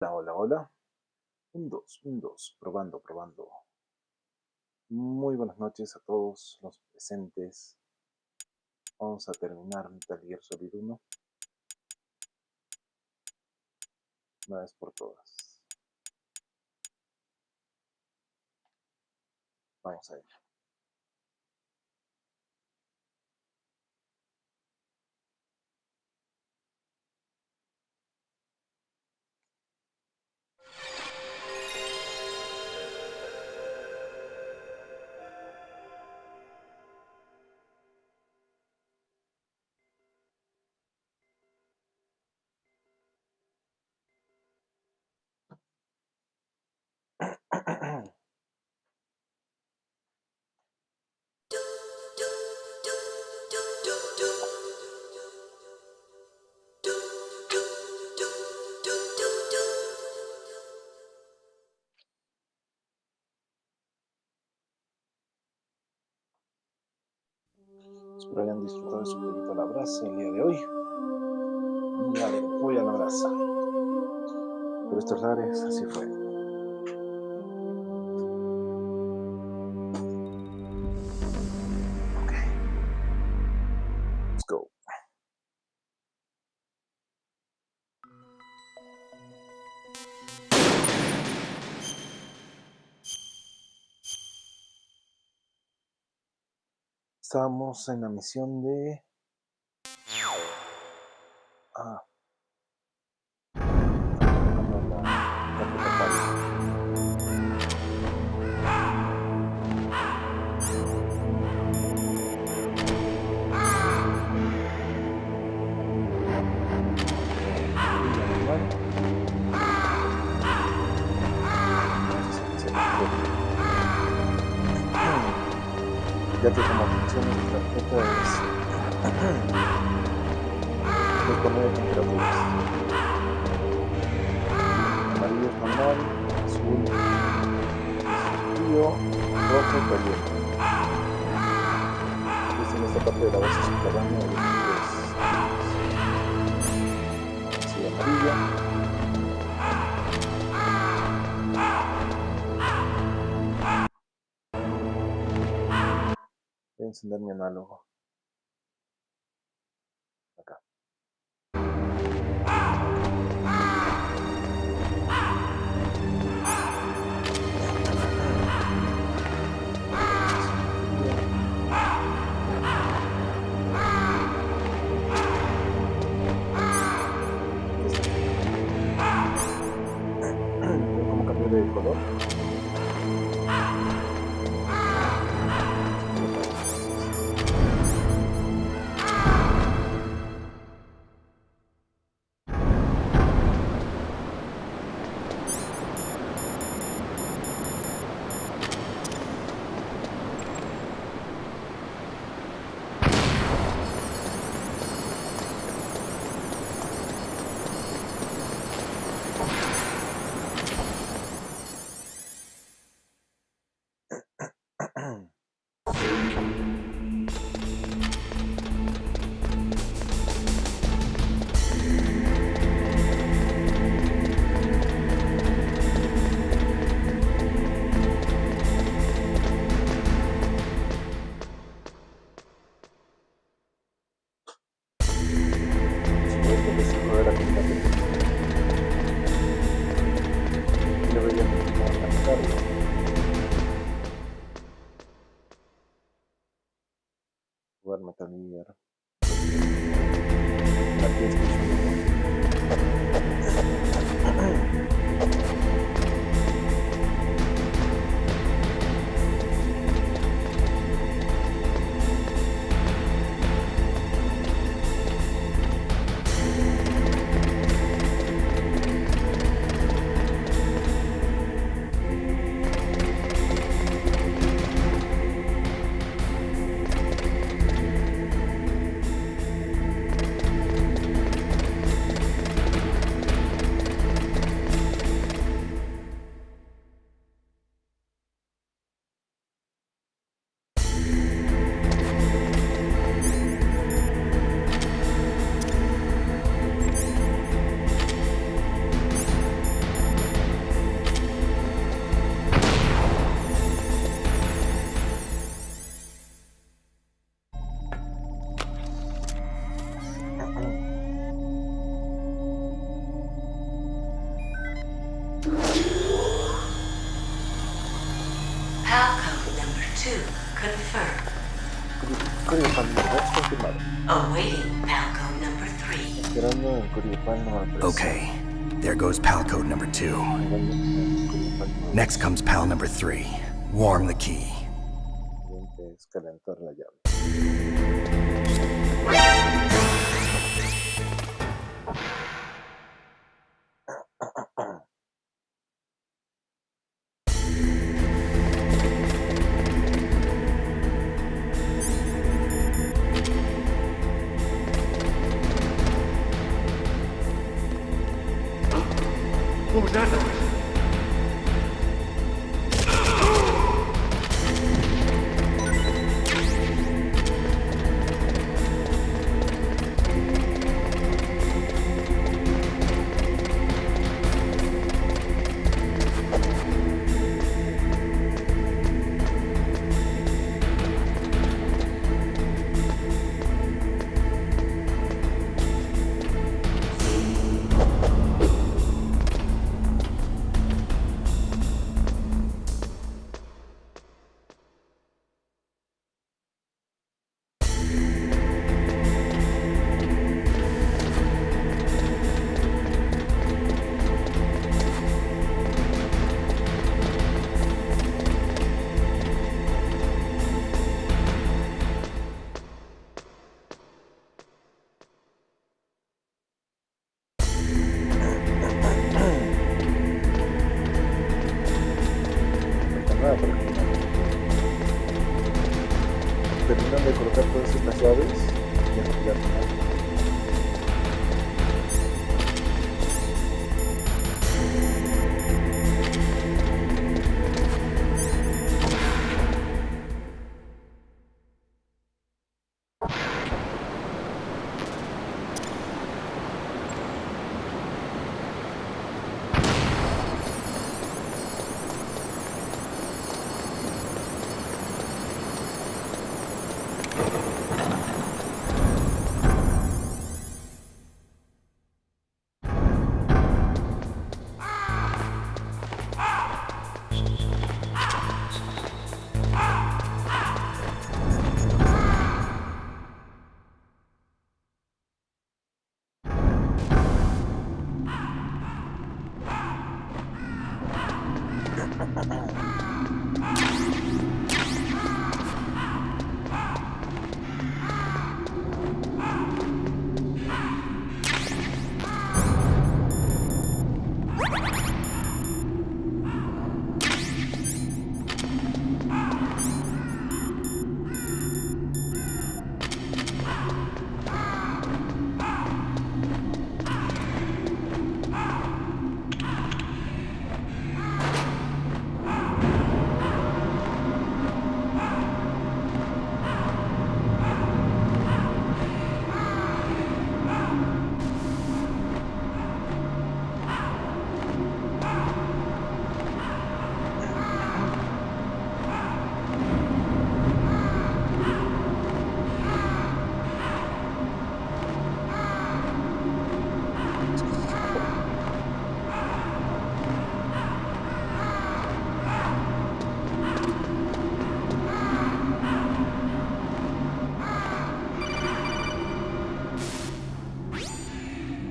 Hola, hola, hola. Un, dos, probando, probando. Muy buenas noches a todos los presentes. Vamos a terminar Metal Gear Solid 1 una vez por todas. Vamos a ver. Espero hayan disfrutado de su pollito a la brasa el día de hoy. Día del pollo a la brasa. Por estos lares, así fue. Ok. Let's go. Estábamos en la misión de... Ya que como funciona mi tarjeta es con 9 temperaturas. Amarillo es normal, azul es frío, rojo caliente. En esta parte de la base subterránea es amarilla. Voy a encender mi análogo. Acá. ¿Cómo cambió de color? Jugar Metal Gear. Aquí PAL code number 2 confirmed. Código PAL número 2 confirmado. Awaiting PAL code number 3. Esperando el código PAL número 3. Okay, there goes PAL code number 2. Next comes PAL number 3. Warm the key. Siguiente es calentar la llave. What was that noise? Terminan de colocar todas estas llaves y ya al final.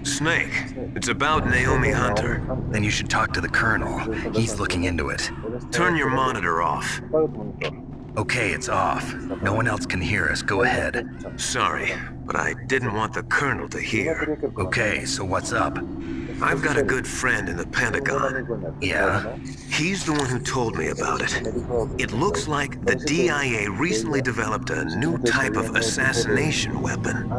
Snake. It's about Naomi Hunter. Then you should talk to the Colonel. He's looking into it. Turn your monitor off. Okay, it's off. No one else can hear us. Go ahead. Sorry, but I didn't want the Colonel to hear. Okay, so what's up? I've got a good friend in the Pentagon. Yeah? He's the one who told me about it. It looks like the DIA recently developed a new type of assassination weapon.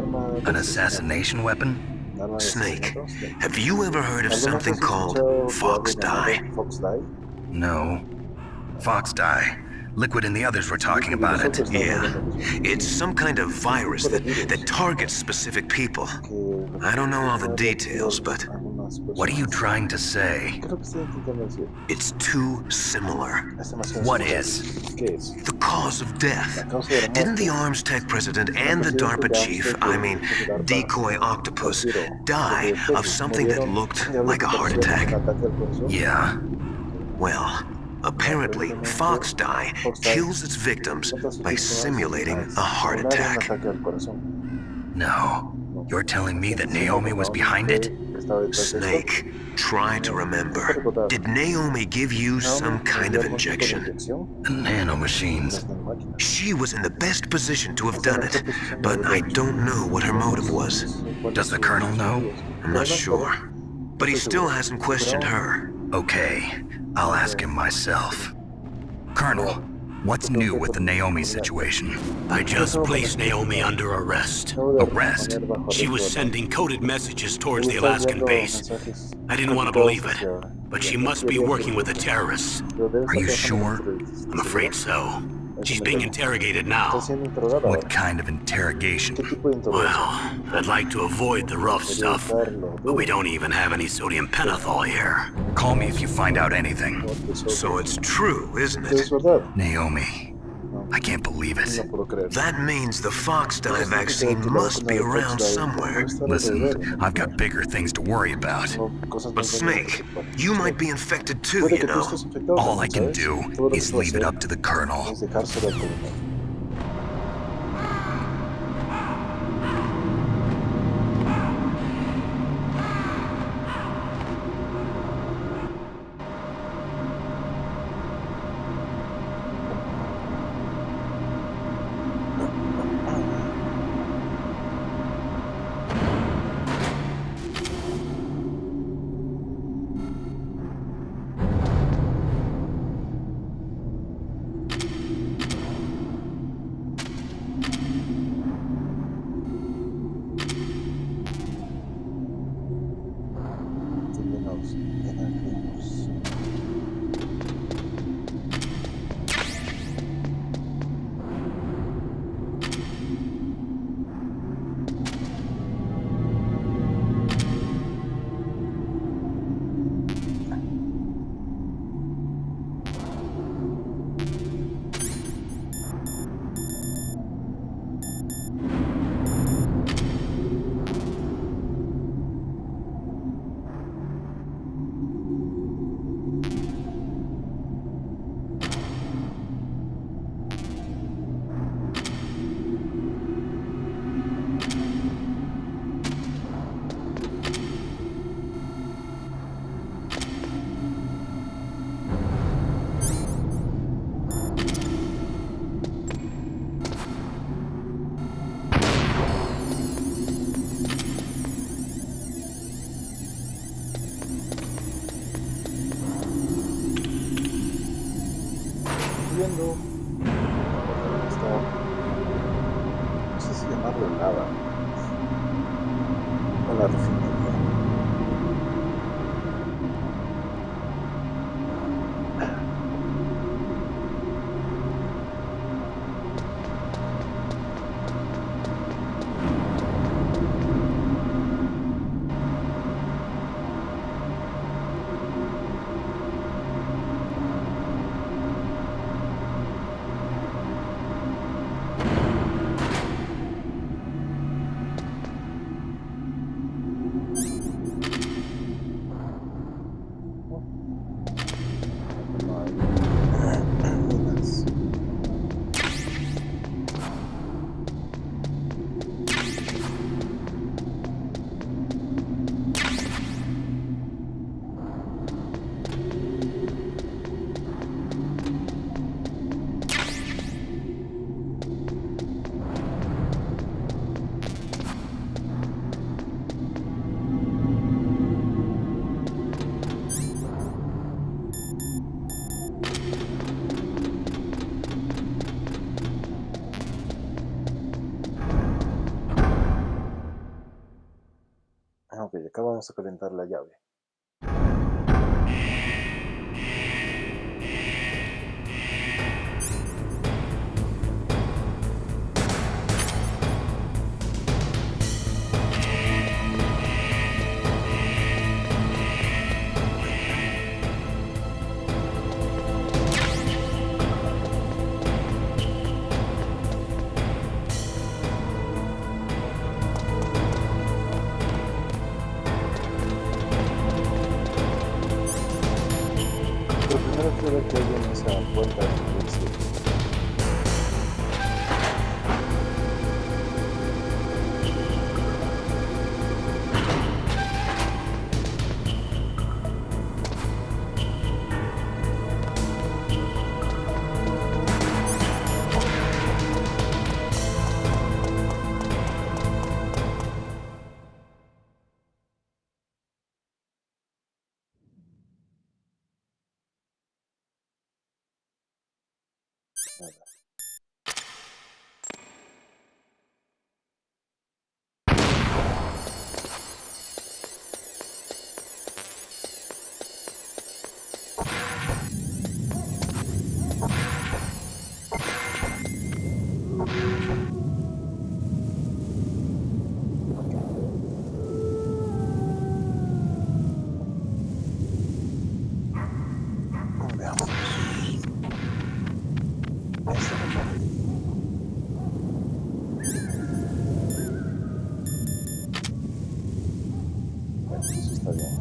An assassination weapon? Snake, have you ever heard of something called Fox Dye? No. Fox Dye. Liquid and the others were talking about it. Yeah. It's some kind of virus that targets specific people. I don't know all the details, but... What are you trying to say? It's too similar. What is? The cause of death. Didn't the Arms Tech president and the DARPA chief, Decoy Octopus, die of something that looked like a heart attack? Yeah. Well, Apparently, Fox Die kills its victims by simulating a heart attack. No. You're telling me that Naomi was behind it? Snake, try to remember. Did Naomi give you some kind of injection? The nanomachines. She was in the best position to have done it, but I don't know what her motive was. Does the Colonel know? I'm not sure. But he still hasn't questioned her. Okay, I'll ask him myself. Colonel, what's new with the Naomi situation? I just placed Naomi under arrest. Arrest? She was sending coded messages towards the Alaskan base. I didn't want to believe it, but she must be working with the terrorists. Are you sure? I'm afraid so. She's being interrogated now. What kind of interrogation? Well, I'd like to avoid the rough stuff, but we don't even have any sodium pentothal here. Call me if you find out anything. So it's true, isn't it? Naomi, I can't believe it. That means the Fox Die vaccine must be around somewhere. Listen, I've got bigger things to worry about. But Snake, you might be infected too, you know. All I can do is leave it up to the Colonel. viendo. Está. No sé si llamarlo lava. O la refinería. Ok, acá vamos a calentar la llave. Pero primero quiero ver qué hay en esa puerta de nivel 7. Nada. Veamos. Esta es la parte. Bueno, eso está bien.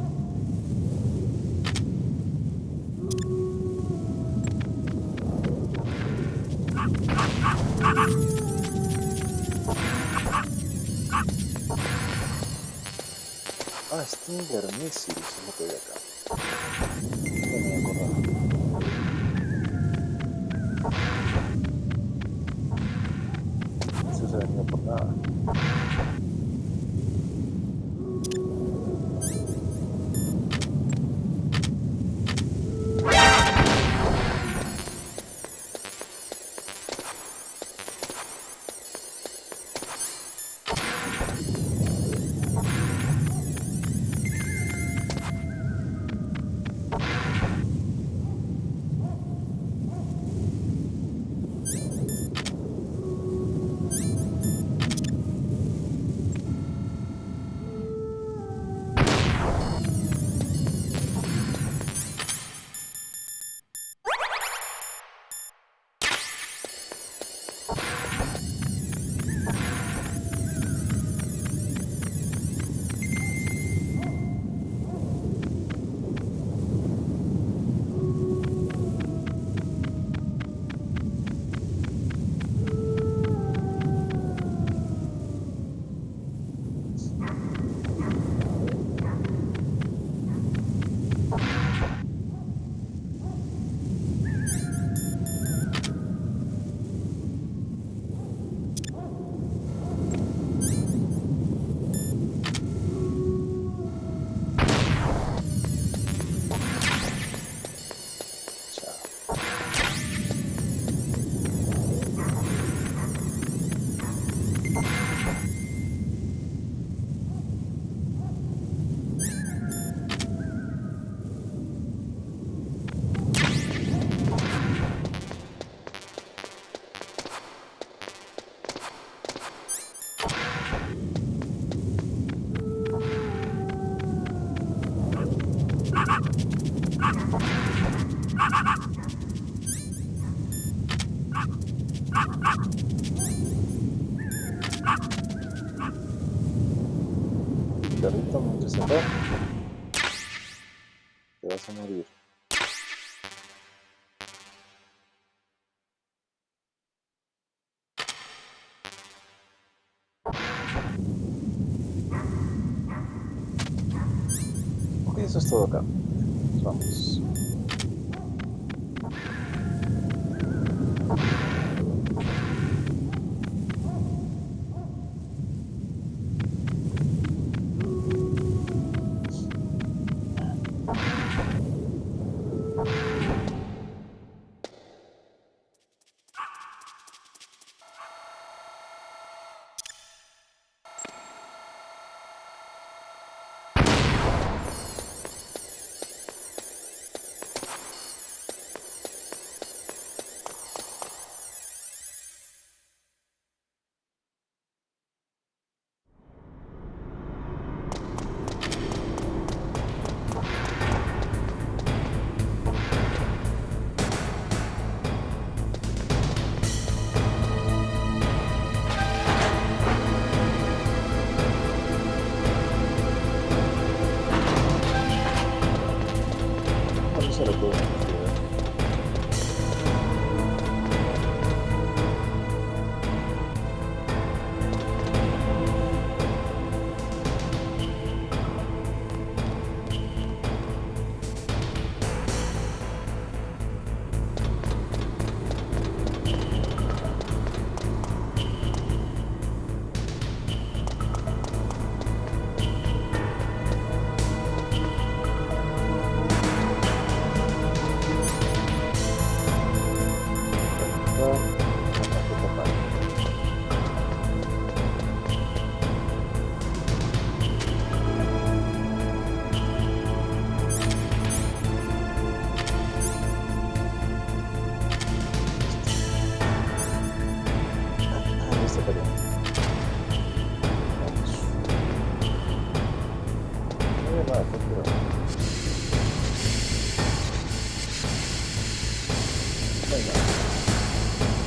Ah, Stinger Missiles es lo que hay acá. No me acordaba. Eso se ha venido por nada. Perrito, no te sacar. Te vas a morir. Ok, eso es todo acá. Vamos. No se lo puedo considerar. hay nada.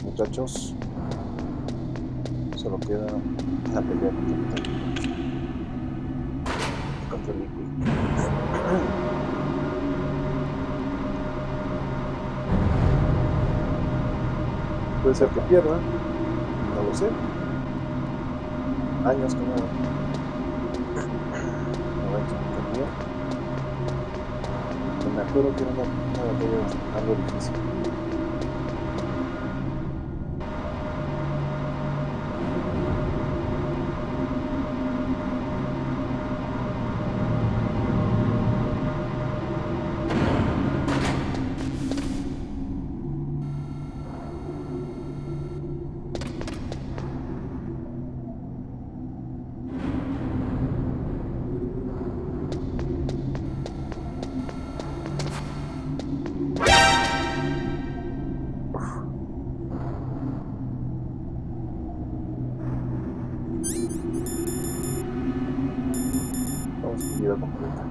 Muchachos, solo queda la pelea contra el Liquid. Puede ser que pierda, no lo sé. Años que no vamos a cambiar. Me acuerdo que era una batalla algo difícil. Vida completa.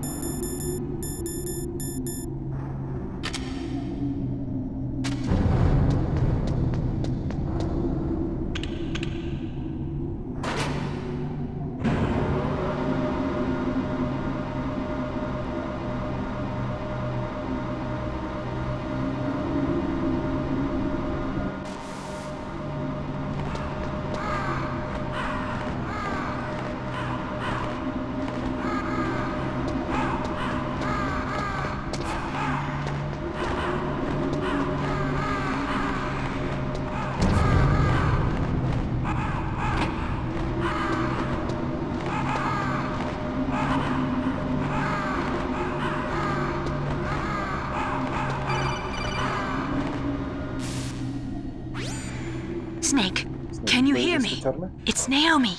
Snake, can you hear me? ¿Escucharme? It's Naomi.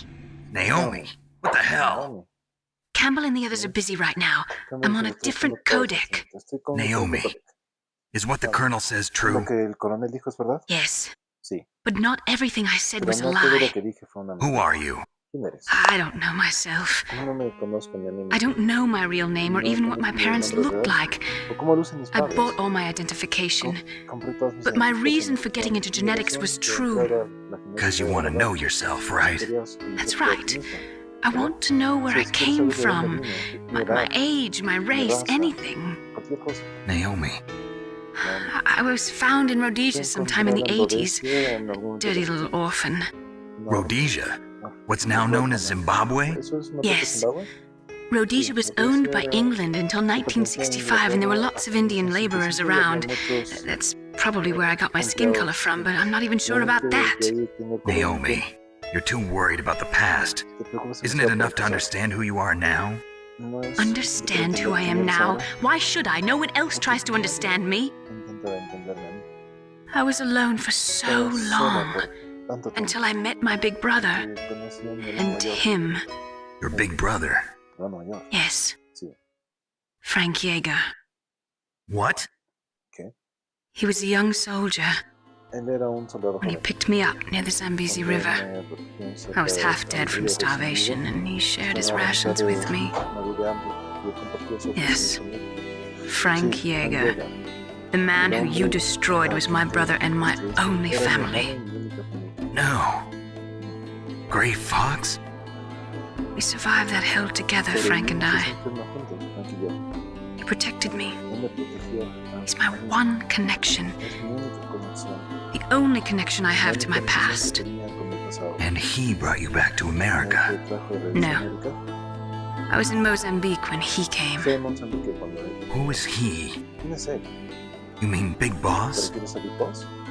Naomi? What the hell? Campbell and the others are busy right now. I'm on a different codec. Naomi. Is what the colonel says ¿Lo true? que el coronel dijo es verdad? Yes, Sí, but not everything I said pero was a no todo lo lie. que dije fue una Who mentira. are you? ¿Quién eres? I don't know myself. ¿Cómo no me conozco ni a mí mismo? I don't know my real name or even what my parents looked like. ¿O cómo lucen mis I padres? bought all my identification. Compré todas mis But my identificaciones. reason for getting into Mi genetics razón was de true. entrar a la genética Because you era want to verdad. know yourself, right? Querías That's conocerte a ti right. mismo. I want to know where I Sí, quiero came saber de dónde from. vine, My mi edad, age, my mi race, raza, anything. cualquier cosa. Naomi. I was found in Rhodesia sometime in the 80s. En algún momento Dirty de los little orphan. No. Rhodesia? What's now known as Zimbabwe? ¿Eso es una parte de Yes. Zimbabue? Rhodesia was owned by England until 1965, and there were lots of Indian laborers around. That's probably where I got my skin color from, but I'm not even sure about that. Naomi, you're too worried about the past. Isn't it enough to understand who you are now? Understand who I am now? Why should I? No one else tries to understand me. I was alone for so long, until I met my big brother, and him. Your big brother. Yes, Frank Yeager. What? He was a young soldier Él era un soldado when he joven. picked me up near the Zambezi River. I was half dead from starvation, and he shared his rations with me. Yes. Frank Yeager. The man who you destroyed was my brother and my only family. No. Gray Fox? We survived that hell together, Frank and I. He protected me. He's my one connection. The only connection I have to my past. And he brought you back to America. No. I was in Mozambique when he came. Who is he? You mean Big Boss?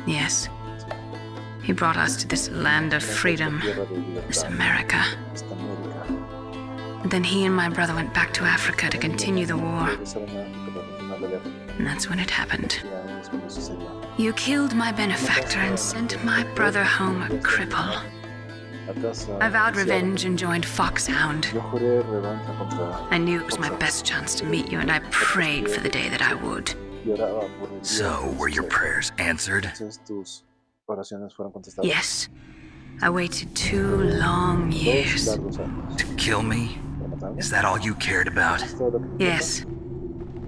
Yes. He brought us to this land of freedom, this America. And then he and my brother went back to Africa to continue the war. And that's when it happened. You killed my benefactor and sent my brother home a cripple. I vowed revenge and joined Foxhound. I knew it was my best chance to meet you, and I prayed for the day that I would. So, were your prayers answered? Yes. I waited 2 long years. 2 largos años. To kill me? ¿Para matarme? Is that all you cared about? ¿Es todo lo que te Yes,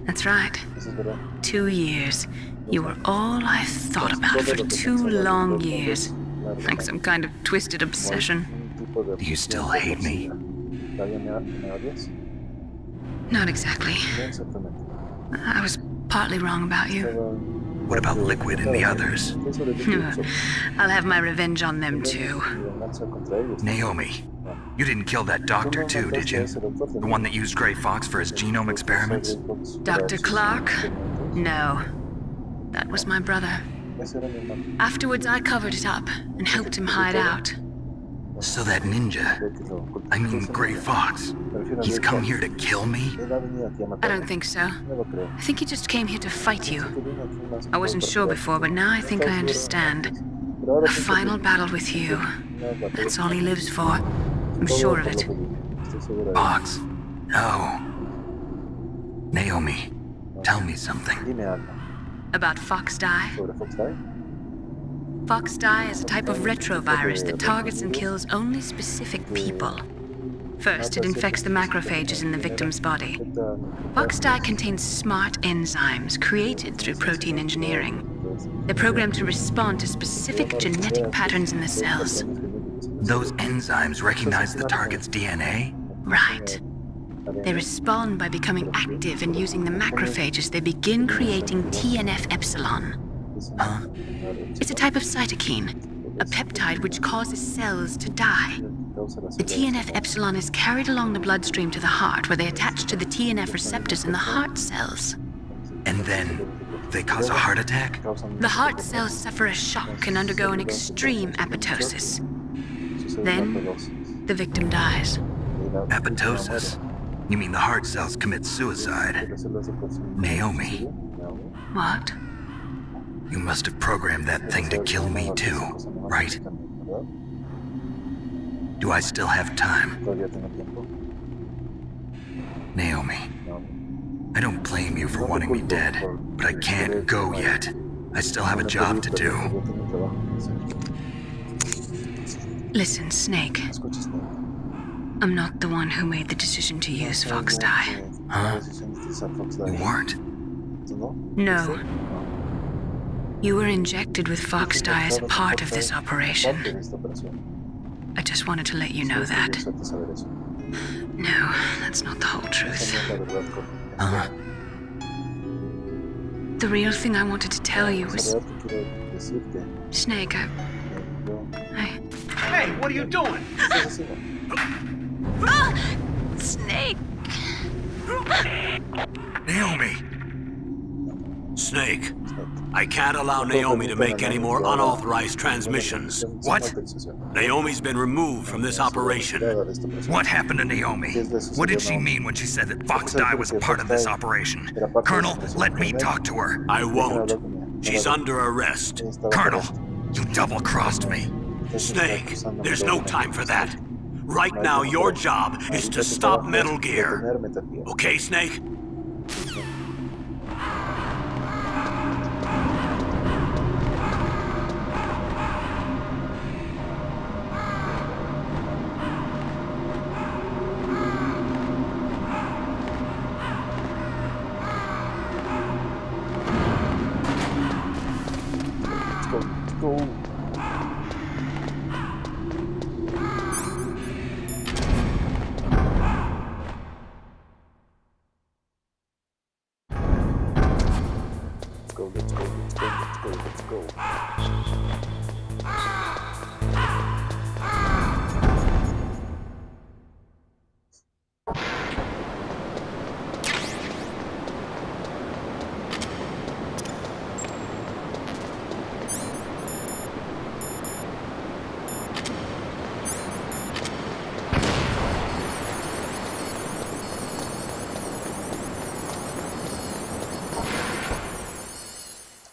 that's right. importa? Eso es verdad. 2 years. You were all I thought about for 2 long years. Like some kind of twisted obsession. Do you still hate me? ¿Todavía me odias? Not exactly. No exactamente. I was partly wrong about you. What about Liquid and the others? ¿Qué sobre Liquid y los otros? I'll have my revenge on them too. Mi venganza contra ellos. Naomi, you didn't kill that doctor too, did you? The one that used Grey Fox for his genome experiments? Dr. Clark? No. That was my brother. Ese era mi hermano. Afterwards, I covered it up and helped him hide out. So that ninja, I mean Grey Fox, he's come here to kill me? Él ha venido aquí a I matarme. don't think so. No lo creo. I think he just came here to fight you. Que vino aquí más I wasn't sure before, but now I think I understand. Pero ahora A pienso final que battle with you. una batalla That's all he lives for. I'm todo sure of por lo it. que vive. Estoy segura de Fox? No. Naomi, tell me something. Dime algo. About Fox Die? ¿Sobre Fox Die? Fox Die is a type of retrovirus that targets and kills only specific people. First, it infects the macrophages in the victim's body. Fox Die contains smart enzymes created through protein engineering. They're programmed to respond to specific genetic patterns in the cells. Those enzymes recognize the target's DNA? Right. They respond by becoming active and using the macrophages. They begin creating TNF epsilon. Huh? It's a type of cytokine, a peptide which causes cells to die. The TNF epsilon is carried along the bloodstream to the heart, where they attach to the TNF receptors in the heart cells. And then they cause a heart attack? The heart cells suffer a shock and undergo an extreme apoptosis. Then, the victim dies. Apoptosis? You mean the heart cells commit suicide? Naomi, What? you must have programmed that thing to kill me too, right? Do I still have time? Todavía tengo tiempo. Naomi, I don't blame you for wanting me dead, but I can't go yet. I still have a job to do. Listen, Snake. Escucha, Snake. I'm not the one who made the decision to use Fox Die. Huh? You weren't? No. You were injected with Fox Die as a part of this operation. I just wanted to let you know that. No, that's not the whole truth. Huh? The real thing I wanted to tell you was... Snake, I... Hey, what are you doing? Snake! Naomi! Snake, I can't allow Naomi to make any more unauthorized transmissions. What? Naomi's been removed from this operation. What happened to Naomi? What did she mean when she said that Fox Die was a part of this operation? Colonel, let me talk to her. I won't. She's under arrest. Colonel, you double-crossed me. Snake, there's no time for that. Right now, your job is to stop Metal Gear. Okay, Snake? Let's go.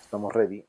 Estamos ready.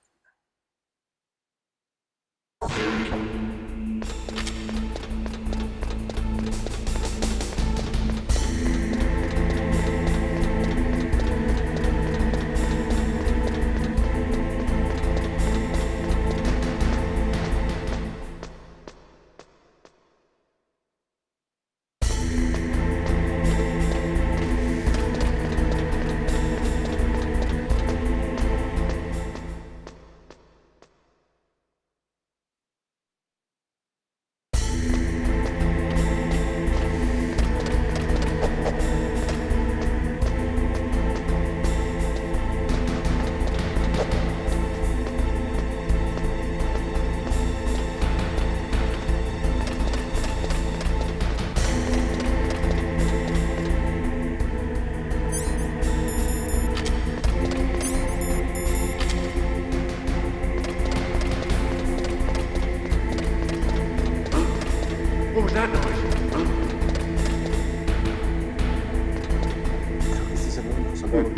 What was that noise? Creo que este es el único soldado que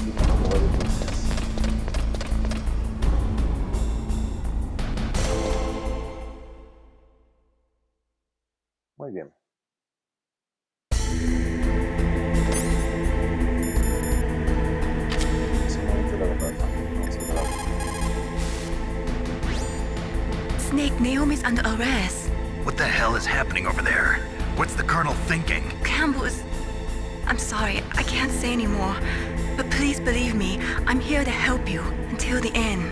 cuidado con varios veces. Muy bien. Es un momento, la verdad, no vamos a grabar. Snake, Naomi's under arrest. What the hell is happening over there? What's the colonel thinking? Campbell is... I'm sorry, I can't say anymore. But please believe me, I'm here to help you until the end.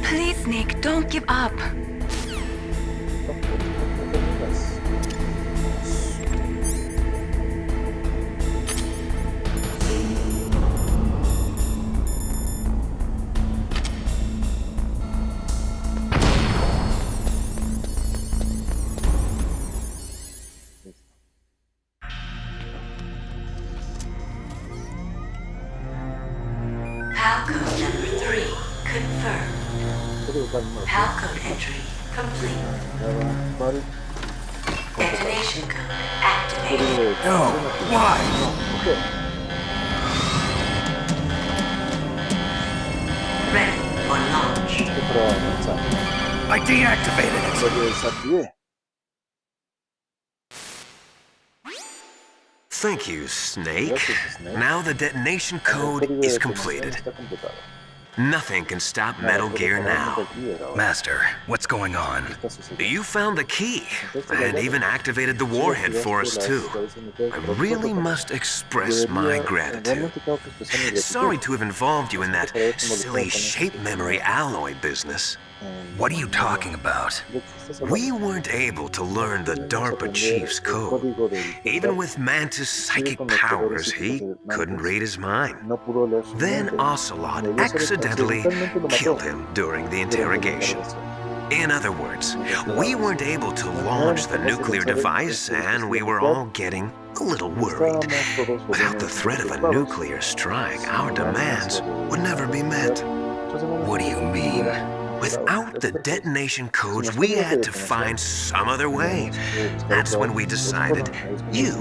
Please, Snake, don't give up. Palcode number 3 confirmed. Palcode entry complete. Detonation code activated. No, why? Ready for launch. I deactivated it. Desactivé. Thank you, Snake. Gracias, Snake. Now the detonation code is completed. Está completado. Nothing can stop Metal Gear now. Master, what's going on? You found the key, and even activated the warhead for us too. I really must express my gratitude. Sorry to have involved you in that silly shape memory alloy business. What are you talking about? We weren't able to learn the DARPA chief's code. Even with Mantis' psychic powers, he couldn't read his mind. Then Ocelot accidentally killed him during the interrogation. In other words, we weren't able to launch the nuclear device, and we were all getting a little worried. Without the threat of a nuclear strike, our demands would never be met. What do you mean? Without the detonation codes, we had to find some other way. That's when we decided you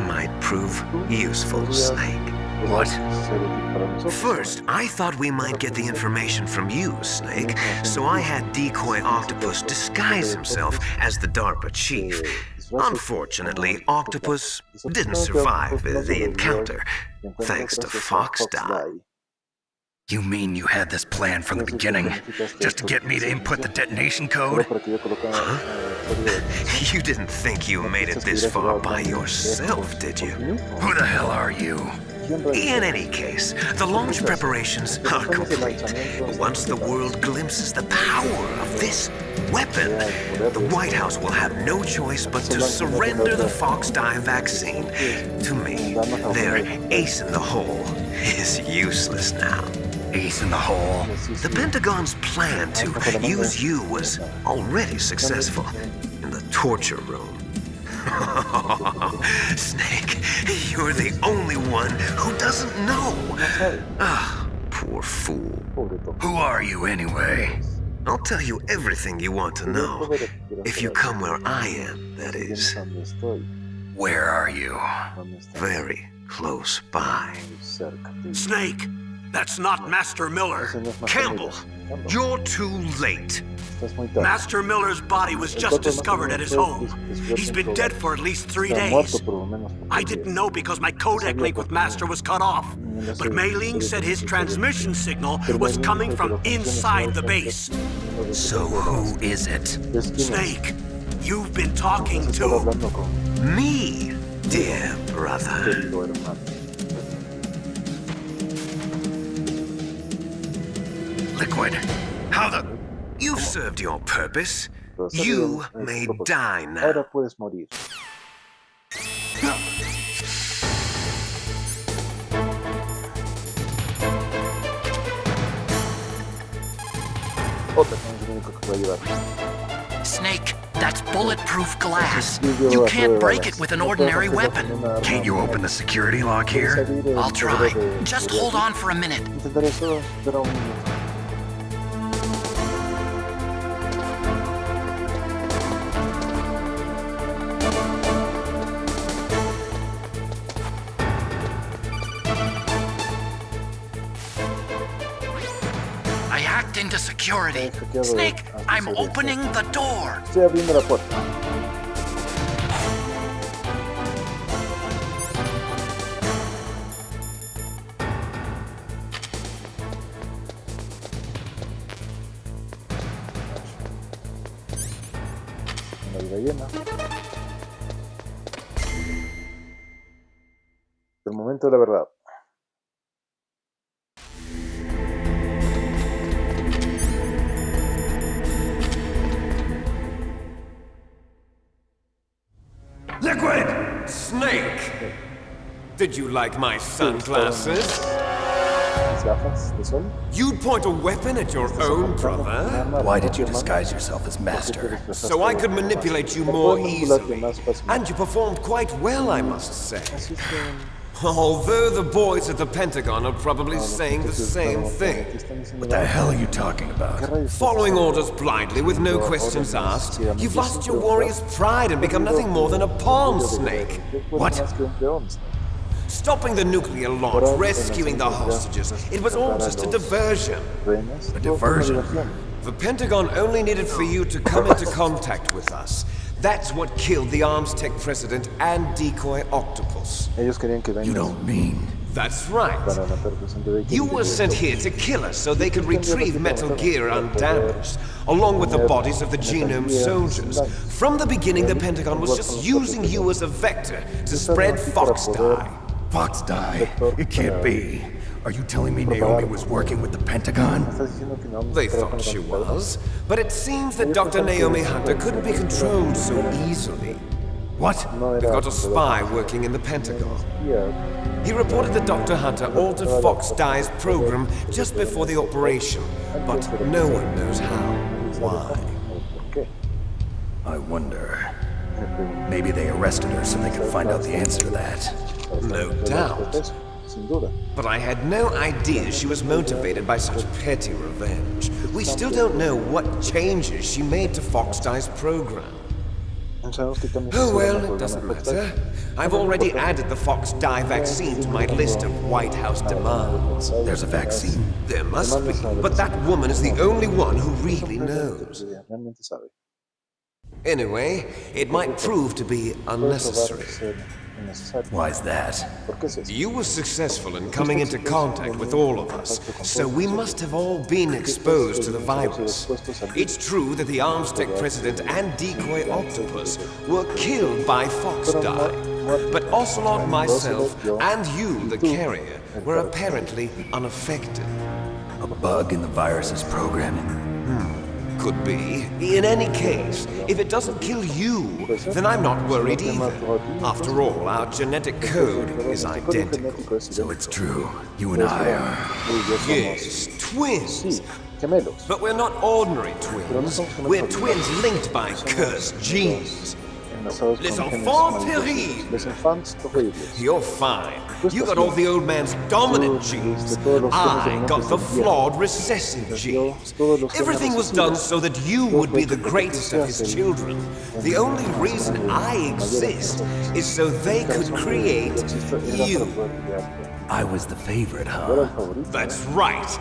might prove useful, Snake. What? First, I thought we might get the information from you, Snake, so I had Decoy Octopus disguise himself as the DARPA chief. Unfortunately, Octopus didn't survive the encounter, thanks to Fox Die. You mean you had this plan from the beginning? Just to get me to input the detonation code? You didn't think you made it this far by yourself, did you? Who the hell are you? In any case, the launch preparations are complete. Once the world glimpses the power of this weapon, the White House will have no choice but to surrender the Fox Die vaccine to me. Their ace in the hole is useless now. Ace in the hole? The Pentagon's plan to use you was already successful in the torture room. Snake, you're the only one who doesn't know. Ah, poor fool. Who are you anyway? I'll tell you everything you want to know. If you come where I am, that is. Where are you? Very close by. Snake, that's not Master Miller. Campbell, you're too late. Master Miller's body was just discovered at his home. He's been dead for at least 3 days. I didn't know because my codec link with Master was cut off. But Mei Ling said his transmission signal was coming from inside the base. So who is it? Snake, you've been talking to... Me, dear brother. Liquid. How the... You've served your purpose. You may die now. Ahora puedes morir. Otra es el único que puede ayudar. Snake, That's bulletproof glass. Vidrio You a prueba can't de break balas. it with an No puedes ordinary romperlo con weapon. una arma Can't you normal. open the security lock ¿Puedes here? abrir el I'll try. seguro de Just seguridad hold aquí? on for a minute. Intentaré eso, espera un minuto. I hacked into security. He hackeado Snake, a I'm seguridad. opening the door. Estoy abriendo la puerta. Una vida llena. El momento de la verdad. Liquid! Snake! Did you like my sunglasses? Las gafas de sol. You'd point a weapon at your own brother? Why did you disguise yourself as Master? So I could manipulate you more easily. And you performed quite well, I must say. Although the boys at the Pentagon are probably saying the same thing. What the hell are you talking about? Following orders blindly with no questions asked, you've lost your warrior's pride and become nothing more than a pawn, Snake. What? Stopping the nuclear launch, rescuing the hostages, it was all just a diversion. A diversion? The Pentagon only needed for you to come into contact with us. That's what killed the Arms Tech president and decoy octopus. Ellos querían que You don't mean... That's right. para la percusión de You were sent here to kill us so they could retrieve Metal Gear undamaged, along with the bodies of the Genome soldiers. From the beginning, the Pentagon was just using you as a vector to spread Fox dye. Fox die? It can't be. Are you telling me Naomi was working with the Pentagon? ¿Estás diciendo que no They thought she was, but it seems that Dr. Naomi Hunter couldn't be controlled so easily. What? We've got a spy working in the Pentagon. He reported that Dr. Hunter altered Fox Dye's program just before the operation, but no one knows how. Why? I wonder... Maybe they arrested her so they could find out the answer to that. No doubt. But I had no idea she was motivated by such petty revenge. We still don't know what changes she made to Fox Dye's program. Oh well, it doesn't matter. I've already added the Fox Dye vaccine to my list of White House demands. There's a vaccine? There must be, but that woman is the only one who really knows. Anyway, it might prove to be unnecessary. Why's that? You were successful in coming into contact with all of us, so we must have all been exposed to the virus. It's true that the Arms Tech president and decoy octopus were killed by Fox Dye, but Ocelot, myself, and you, the carrier, were apparently unaffected. A bug in the virus's programming? Could be. In any case, if it doesn't kill you, then I'm not worried either. After all, our genetic code is identical. So it's true. You and I are... Yes, twins. But we're not ordinary twins. We're twins linked by cursed genes. Les enfants terribles. You're fine. You got all the old man's dominant genes. I got the flawed recessive genes. Everything was done so that you would be the greatest of his children. The only reason I exist is so they could create you. I was the favorite, huh? That's right.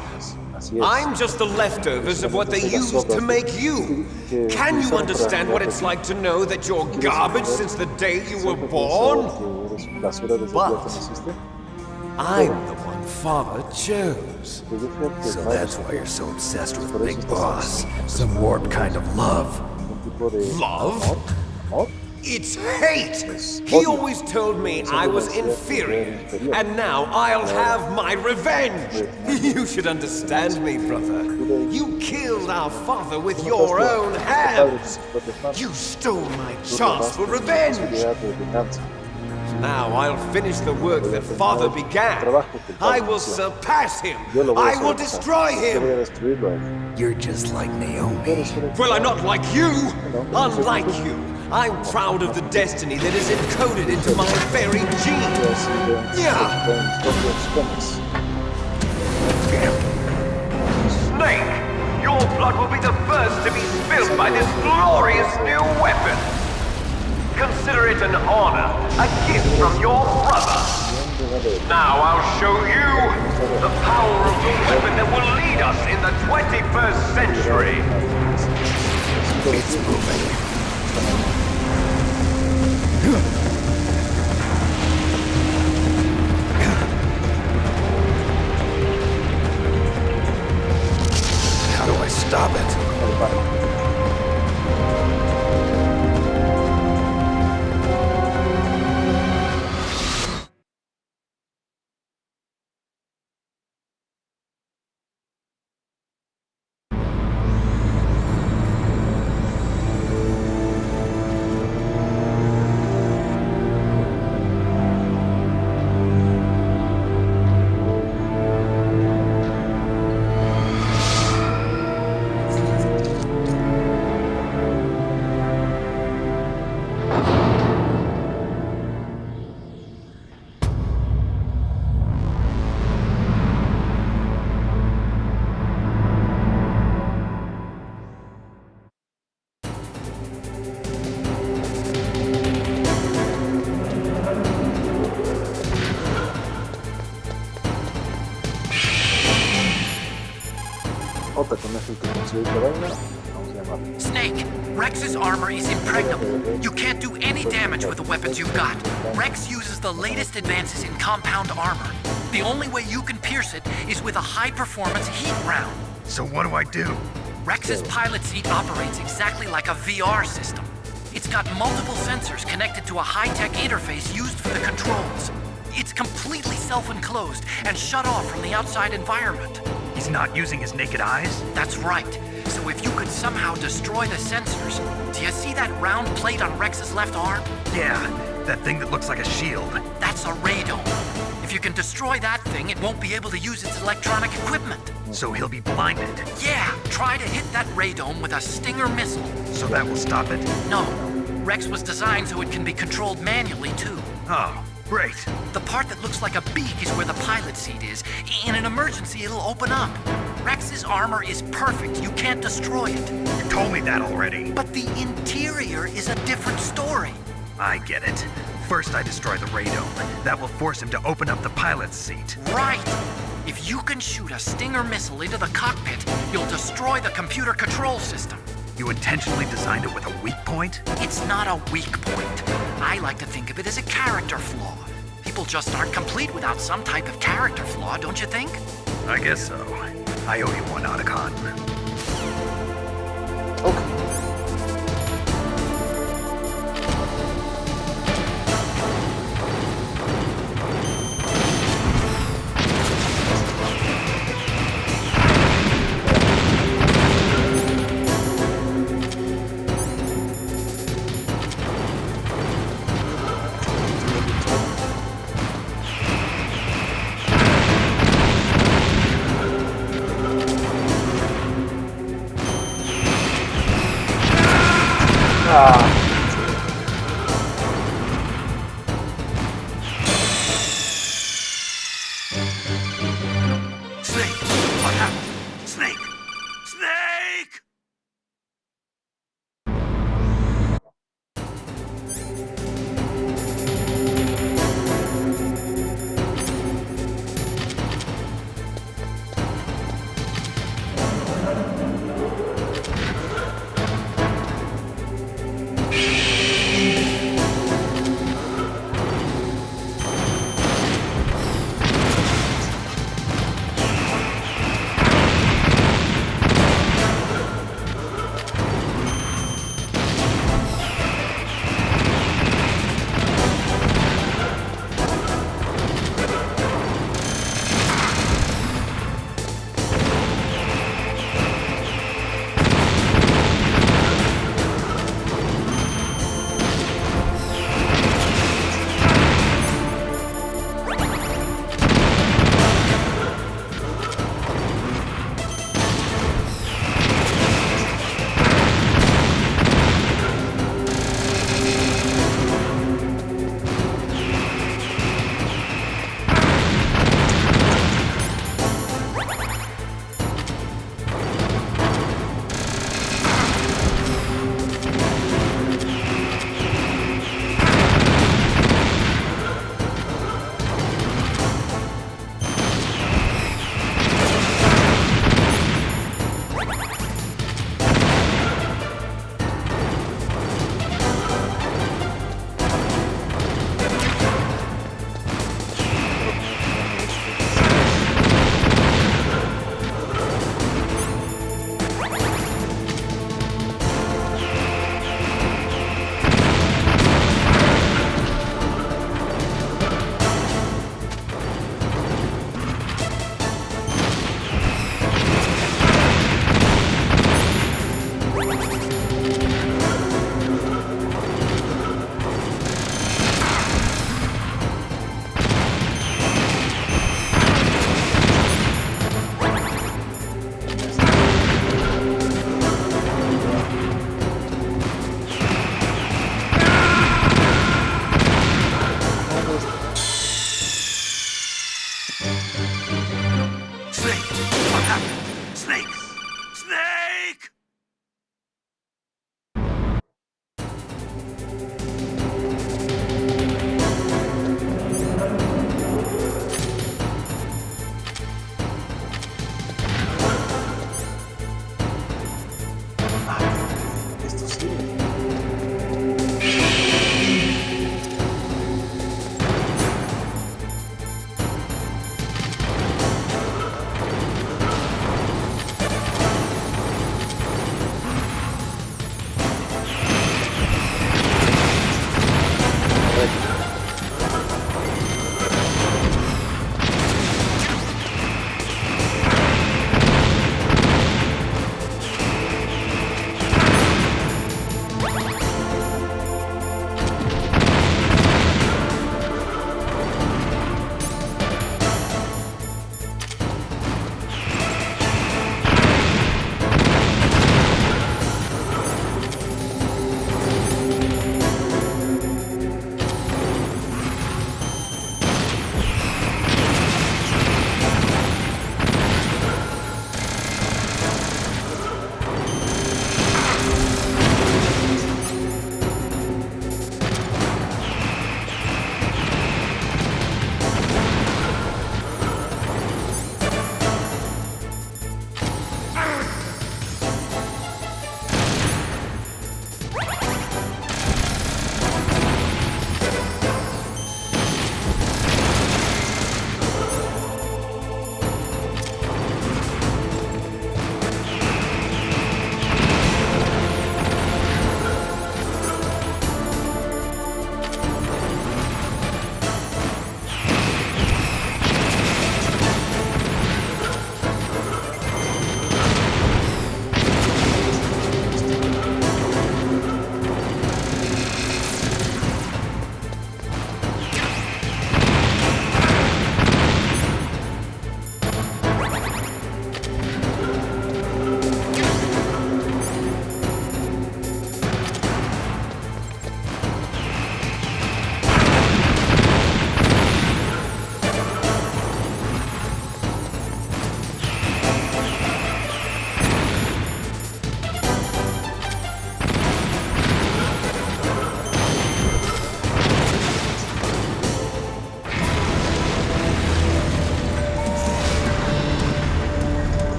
I'm just the leftovers of what they used to make you. Can you understand what it's like to know that you're garbage since the day you were born? But I'm the one Father chose. So that's why you're so obsessed with Big Boss. Some warped kind of love. Love? It's hate! He always told me I was inferior, and now I'll have my revenge! You should understand me, brother. You killed our father with your own hands! You stole my chance for revenge! Now I'll finish the work that Father began. I will surpass him. I will destroy him. You're just like Naomi. Well, I'm not like you. Unlike you, I'm proud of the destiny that is encoded into my very genes. Yeah. Snake, your blood will be the first to be spilled by this glorious new weapon. Consider it an honor, a gift from your brother. Now I'll show you the power of the weapon that will lead us in the 21st century. It's moving. How do I stop it? Otra con esto que construir la vaina. Vamos a llamarlo. Snake, Rex's armor is impregnable. You can't do any damage with the weapons you've got. Rex uses the latest advances in compound armor. The only way you can pierce it is with a high-performance heat round. So what do I do? Rex's pilot seat operates exactly like a VR system. It's got multiple sensors connected to a high-tech interface used for the controls. It's completely self-enclosed and shut off from the outside environment. He's not using his naked eyes? That's right. So if you could somehow destroy the sensors, do you see that round plate on Rex's left arm? Yeah, that thing that looks like a shield. That's a radome. If you can destroy that thing, it won't be able to use its electronic equipment. So he'll be blinded. Yeah, try to hit that radome with a Stinger missile. So that will stop it? No, Rex was designed so it can be controlled manually too. Oh, great. The part that looks like a beak is where the pilot seat is. In an emergency, it'll open up. Rex's armor is perfect. You can't destroy it. You told me that already. But the interior is a different story. I get it. First I destroy the radome. That will force him to open up the pilot's seat. Right. If you can shoot a Stinger missile into the cockpit, you'll destroy the computer control system. You intentionally designed it with a weak point? It's not a weak point. I like to think of it as a character flaw. People just aren't complete without some type of character flaw, don't you think? I guess so. I owe you one, Otacon. Okay. Snake! What happened? Snake! Snake!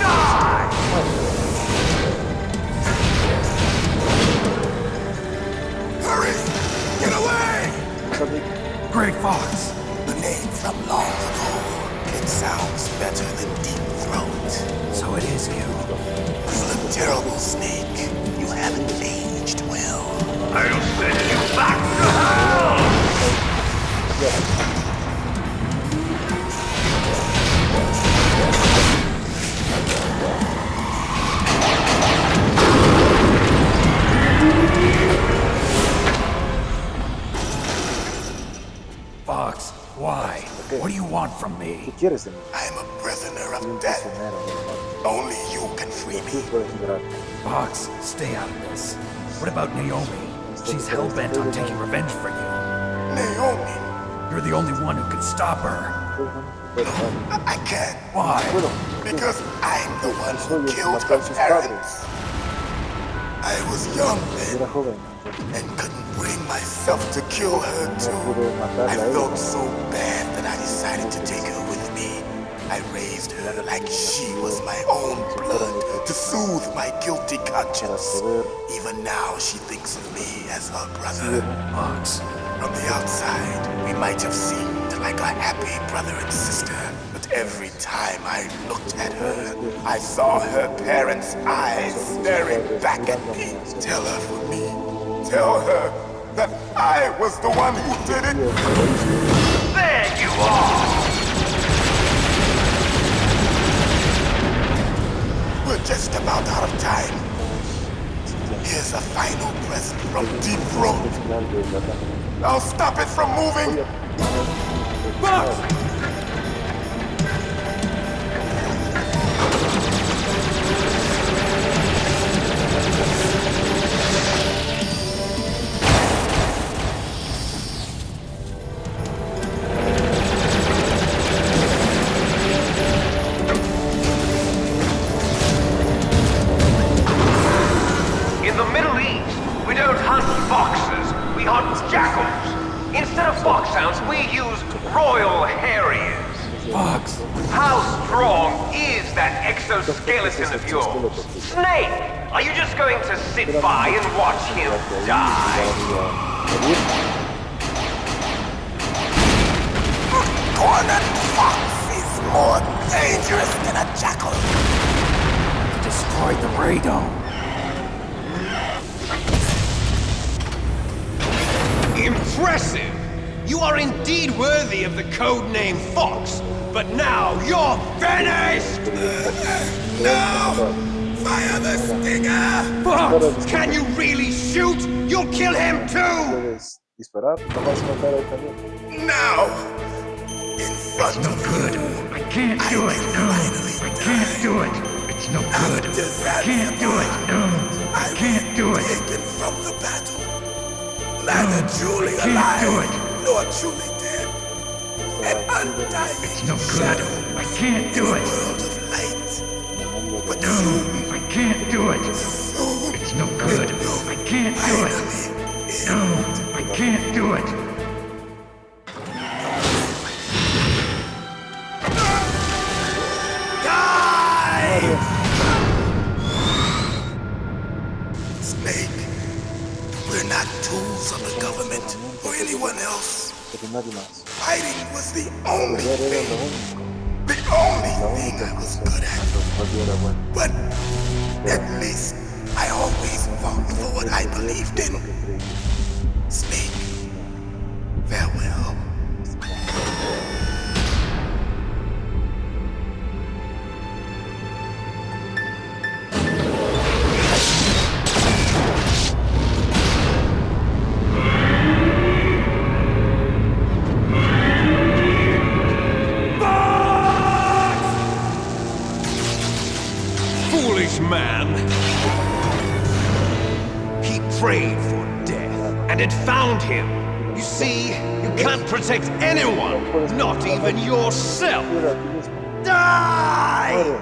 Die! Hurry! Get away! Grey Fox. The name from long ago. It sounds better than Deep Throat. So it is you. You look terrible, Snake. You haven't aged well. I'll send you back to hell! Fox, why? What do you want from me? ¿Qué quieres de mí? I am a prisoner Soy un of death. prisionero del mal. Only you can free Tú me. puedes liberarme. Fox, stay out of this. What about Naomi? She's hell-bent on taking revenge for you. Naomi, You're the only one who can stop her. I can't. Why? Because I'm the one who Soy el que killed mató a her sus parents. padres. I was young then Era joven. and couldn't bring myself to kill her No too. pude matarla I a ella. felt so bad that I decided to take her with me. I raised her like she was my own blood to soothe my guilty conscience. Even now she thinks of me as her brother. Fox, From the outside, we might have seemed like a happy brother and sister, but every time I looked at her, I saw her parents' eyes staring back at me. Tell her for me. Tell her that I was the one who did it. There you are! We're just about out of time. Here's a final present from Deep Throat. I'll stop it from moving. In the Middle East, we don't hunt foxes, we hunt jackals. Instead of foxhounds, we use Royal Harriers. Fox, How strong is that exoskeleton of yours? Snake, are you just going to sit by and watch him die? Cornered fox is more dangerous than a jackal. destroyed the radome. Impressive! You are indeed worthy of the code name Fox, but now you're finished! No! Fire the stinger! Fox, can you really shoot? You'll kill him too! Puedes disparar, no vas a matar a él también. Now! In front No of good. you, I can't do it. No. I can't do it. It's no good. I can't do it. No. I can't do it. taken from the battle. Neither truly can't alive do it. nor truly dead. An undying It's no good. shadow I can't do in a it. world of light. But No. soon, I can't do it. soon, It's no good. I can't do it. No. I can't do it. Snake, we're not tools of the government or anyone else. Pero nadie más. Fighting was the only Pelear era thing, lo único. the only La thing única I was cosa good at. que era bueno. But at least I always fought for what I believed in. Lo que creí. Snake, farewell. Foolish man! He prayed for death, and it found him. You see, you can't protect anyone, not even yourself. Cuida a ti mismo. Die! Muere.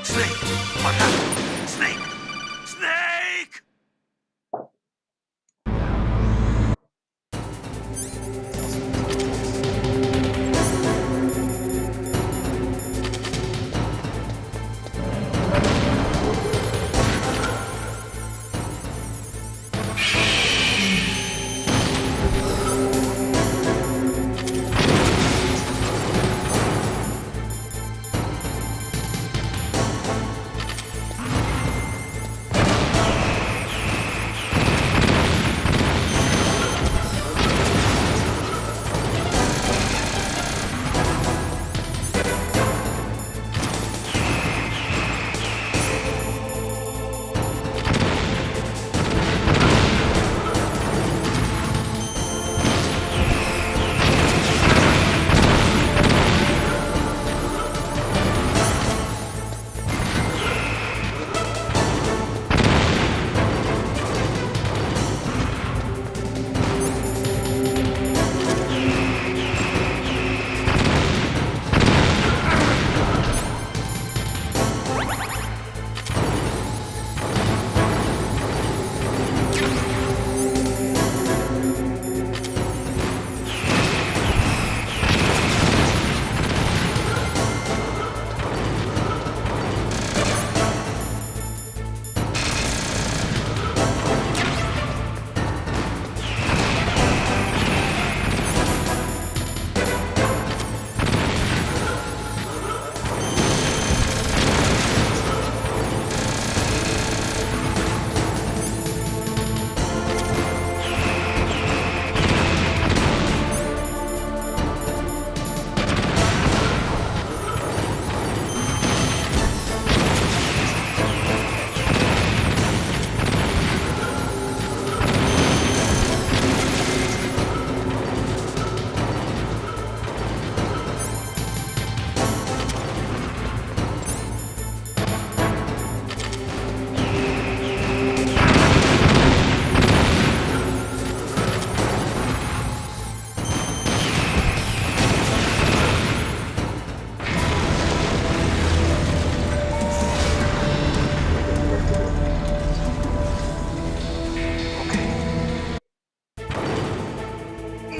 Snake! What happened? Snake! Snake!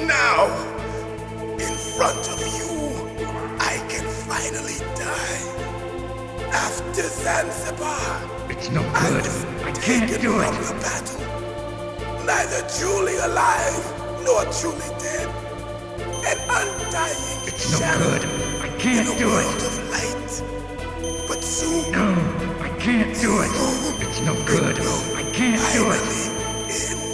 Now, in front of you, I can finally die. After Zanzibar, It's no I good. was I can't taken do from it. the battle, neither truly alive nor truly dead, an undying It's no shadow good. I in can't a do world it. of light. But soon, No, I can't do it. It's no good. I can't do it. finally end.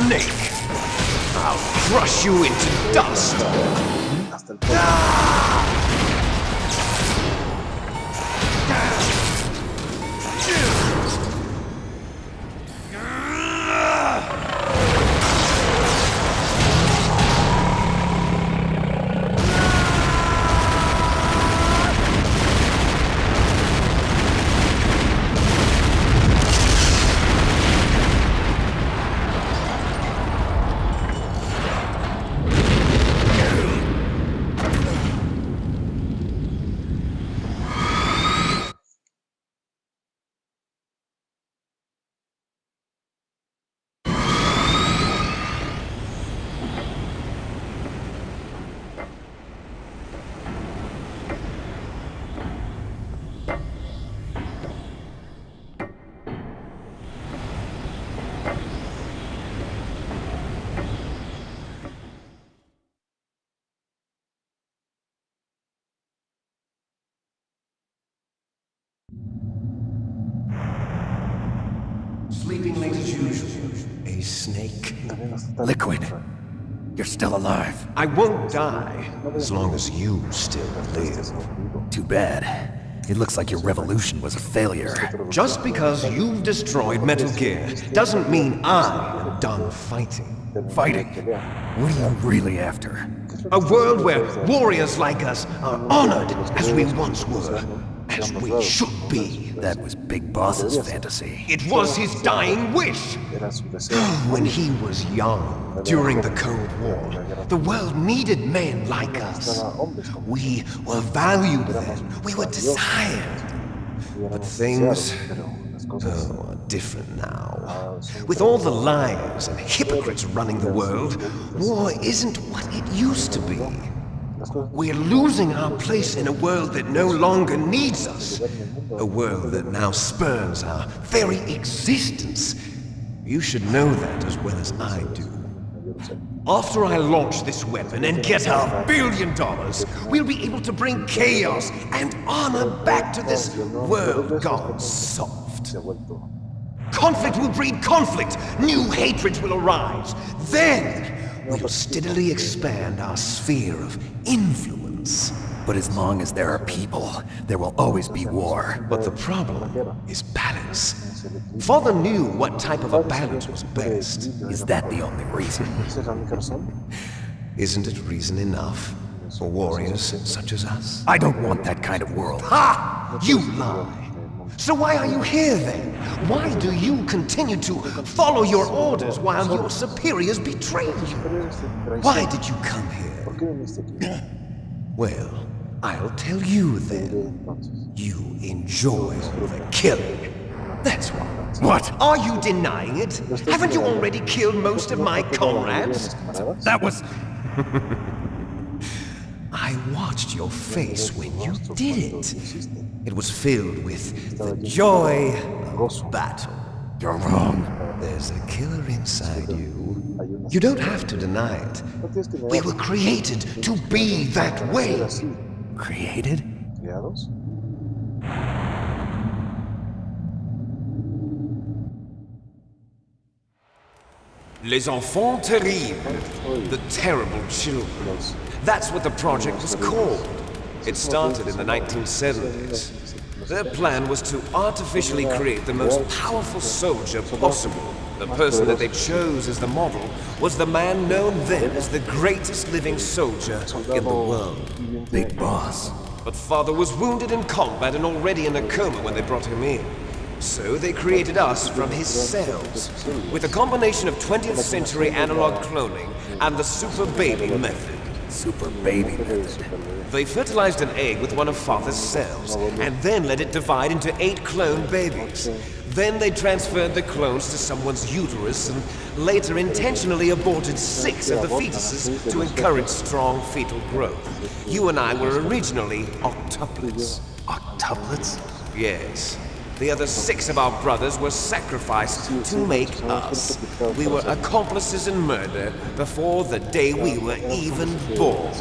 snake! I'll crush you into dust! Hasta el polvo. Sleeping late as usual. A snake. Liquid. You're still alive. I won't die as long as you still live. Too bad. It looks like your revolution was a failure. Just because you've destroyed Metal Gear doesn't mean I am done fighting. Fighting? What are you really after? A world where warriors like us are honored as we once were, as we should be. That was Big Boss's fantasy. It was his dying wish. When he was young, during the Cold War, the world needed men like us. We were valued then. We were desired. But things are different now. With all the liars and hypocrites running the world, war isn't what it used to be. We're losing our place in a world that no longer needs us. A world that now spurns our very existence. You should know that as well as I do. After I launch this weapon and get our $1 billion, we'll be able to bring chaos and honor back to this world gone soft. Conflict will breed conflict. New hatreds will arise. Then we'll steadily expand our sphere of influence. But as long as there are people, there will always be war. But the problem is balance. Father knew what type of a balance was best. Is that the only reason? Isn't it reason enough for warriors such as us? I don't want that kind of world. Ha! You lie! So why are you here then? Why do you continue to follow your orders while your superiors betray you? Why did you come here? Well, I'll tell you then. You enjoy the killing. That's why. What? Are you denying it? Haven't you already killed most of my comrades? That was... I watched your face when you did it. It was filled with the joy of battle. You're wrong. There's a killer inside you. You don't have to deny it. We were created to be that way. Created? Les enfants terribles. The terrible children. That's what the project was called. It started in the 1970s. Their plan was to artificially create the most powerful soldier possible. The person that they chose as the model was the man known then as the greatest living soldier in the world. Big Boss. But Father was wounded in combat and already in a coma when they brought him in. So they created us from his cells, with a combination of 20th century analog cloning and the super baby method. Super baby method. They fertilized an egg with one of Father's cells, and then let it divide into 8 clone babies. Then they transferred the clones to someone's uterus, and later intentionally aborted 6 of the fetuses to encourage strong fetal growth. You and I were originally octuplets. Octuplets? Yes. The other 6 of our brothers were sacrificed to make us. We were accomplices in murder before the day we were even born.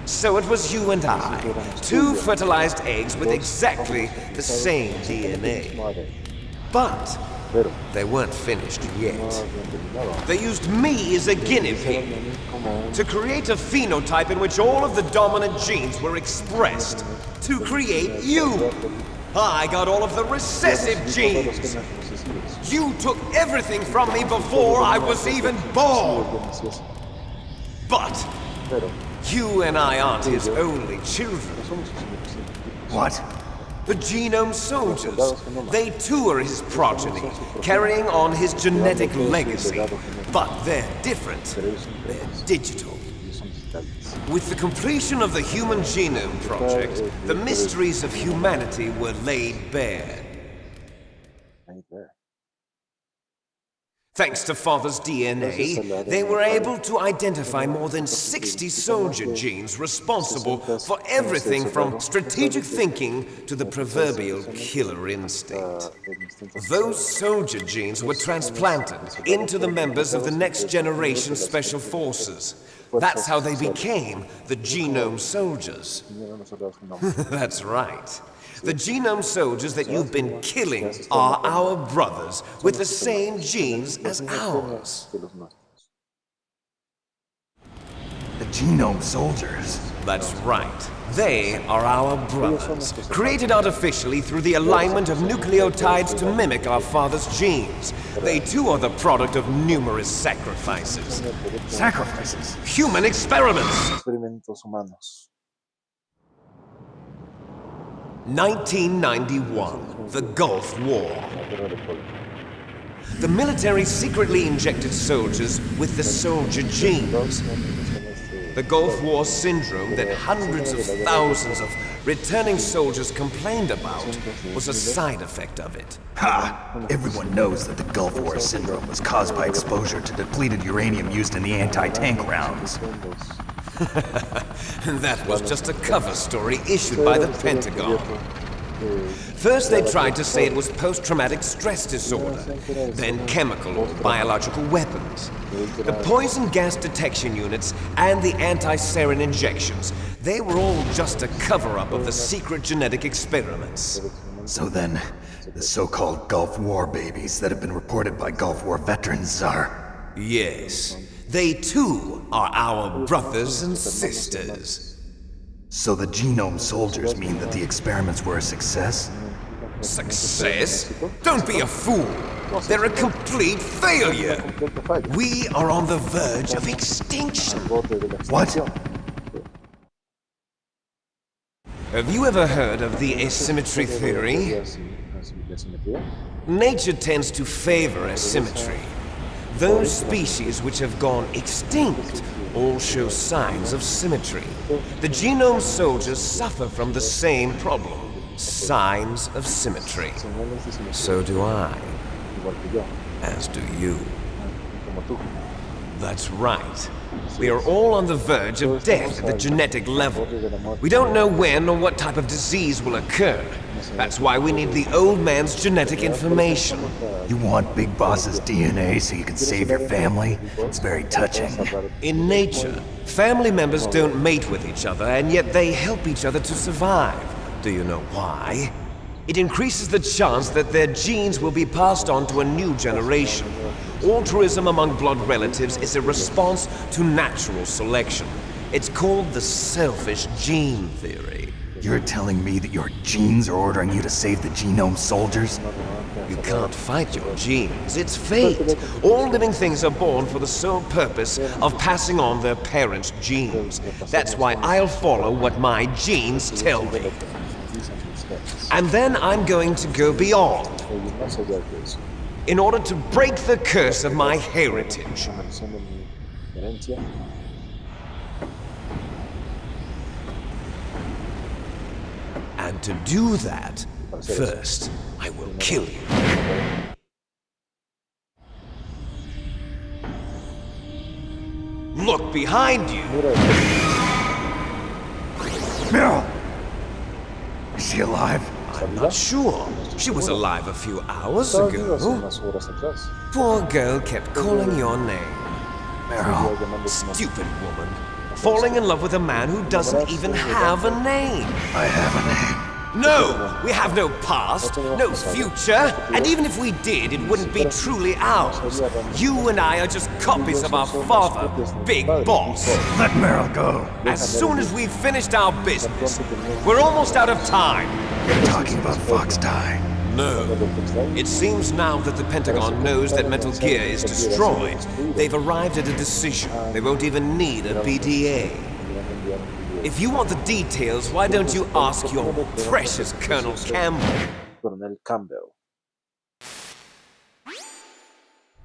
So it was you and I, 2 fertilized eggs with exactly the same DNA. But Pero They weren't finished no yet. habían terminado. They used me as a guinea Usaron a pig mí como un to create a phenotype in which all of the dominant genes were expressed. To create you! I got all of the recessive genes! You took everything from me before I was even born! But Pero you and I aren't his only children. no somos sus únicos. What? The Genome Soldiers. They too are his progeny, carrying on his genetic legacy. But they're different. They're digital. Ellos son digitales. With the completion of the Human Genome Project, the mysteries of humanity were laid bare. Ahí there. Thanks to Father's DNA, they were able to identify more than 60 soldier genes responsible for everything from strategic thinking to the proverbial killer instinct. Those soldier genes were transplanted into the members of the next generation special forces. That's how they became the Genome Soldiers. That's right. The Genome Soldiers that you've been killing are our brothers with the same genes as ours. The Genome Soldiers. That's right. They are our brothers, created artificially through the alignment of nucleotides to mimic our father's genes. They too are the product of numerous sacrifices. Sacrifices? Human experiments! Experimentos humanos. 1991, the Gulf War. La guerra de Polo. The military secretly injected soldiers with the soldier genes. The Gulf War syndrome that hundreds of thousands of returning soldiers complained about was a side effect of it. Ha! Everyone knows that the Gulf War syndrome was caused by exposure to depleted uranium used in the anti-tank rounds. That was just a cover story issued by the Pentagon. First they tried to say it was post-traumatic stress disorder, then chemical or biological weapons. The poison gas detection units and the anti-sarin injections, they were all just a cover-up of the secret genetic experiments. So then, the so-called Gulf War babies that have been reported by Gulf War veterans are... Yes, they too are our brothers and sisters. So the Genome Soldiers mean that the experiments were a success? Success? Don't be a fool! They're a complete failure! We are on the verge of extinction! What? Have you ever heard of the asymmetry theory? Nature tends to favor asymmetry. Those species which have gone extinct all show signs of symmetry. The Genome Soldiers suffer from the same problem, signs of symmetry. So do I, as do you. That's right. We are all on the verge of death at the genetic level. We don't know when or what type of disease will occur. That's why we need the old man's genetic information. You want Big Boss's DNA so you can save your family? It's very touching. In nature, family members don't mate with each other, and yet they help each other to survive. Do you know why? It increases the chance that their genes will be passed on to a new generation. Altruism among blood relatives is a response to natural selection. It's called the selfish gene theory. You're telling me that your genes are ordering you to save the Genome Soldiers? You can't fight your genes. It's fate. All living things are born for the sole purpose of passing on their parents' genes. That's why I'll follow what my genes tell me. And then I'm going to go beyond, in order to break the curse of my heritage. And to do that, first, I will kill you. Look behind you! Meryl! Is she alive? I'm not sure. She was alive a few hours ago. Poor girl kept calling your name. Meryl. Stupid woman. Falling in love with a man who doesn't even have a name. I have a name. No, we have no past, no future, and even if we did, it wouldn't be truly ours. You and I are just copies of our father, Big Boss. Let Meryl go. As soon as we've finished our business, we're almost out of time. You're talking about Fox Die. No. It seems now that the Pentagon knows that Metal Gear is destroyed. They've arrived at a decision. They won't even need a PDA. If you want the details, why don't you ask your precious Colonel Campbell? Coronel Campbell.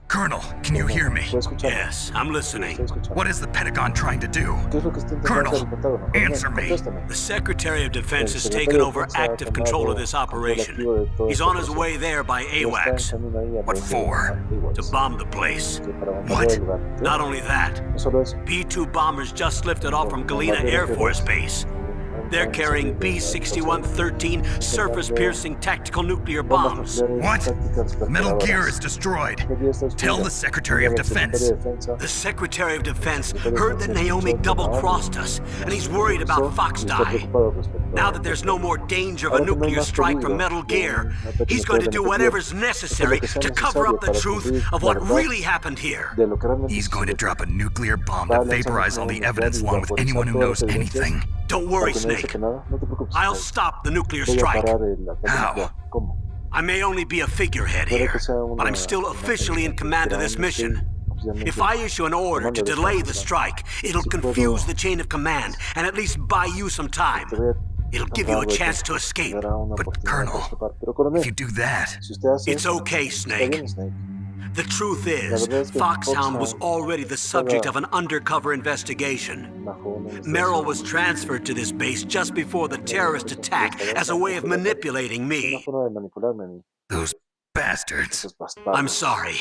Colonel, can you hear me? Yes, I'm listening. What is the Pentagon trying to do? Colonel, answer me. The Secretary of Defense has taken over active control of this operation. He's on his way there by AWACS. What for? To bomb the place. What? Not only that, B-2 bombers just lifted off from Galena Air Force Base. They're carrying B-6113 surface-piercing tactical nuclear bombs. What? Metal Gear is destroyed. Tell the Secretary of Defense. The Secretary of Defense heard that Naomi double-crossed us, and he's worried about Fox Die. Now that there's no more danger of a nuclear strike from Metal Gear, he's going to do whatever's necessary to cover up the truth of what really happened here. He's going to drop a nuclear bomb to vaporize all the evidence along with anyone who knows anything. Don't worry, Snake. I'll stop the nuclear strike. How? I may only be a figurehead here, but I'm still officially in command of this mission. If I issue an order to delay the strike, it'll confuse the chain of command and at least buy you some time. It'll give you a chance to escape. But Colonel, if you do that... It's okay, Snake. The truth is, Foxhound was already the subject of an undercover investigation. Meryl was transferred to this base just before the terrorist attack as a way of manipulating me. Those bastards. I'm sorry.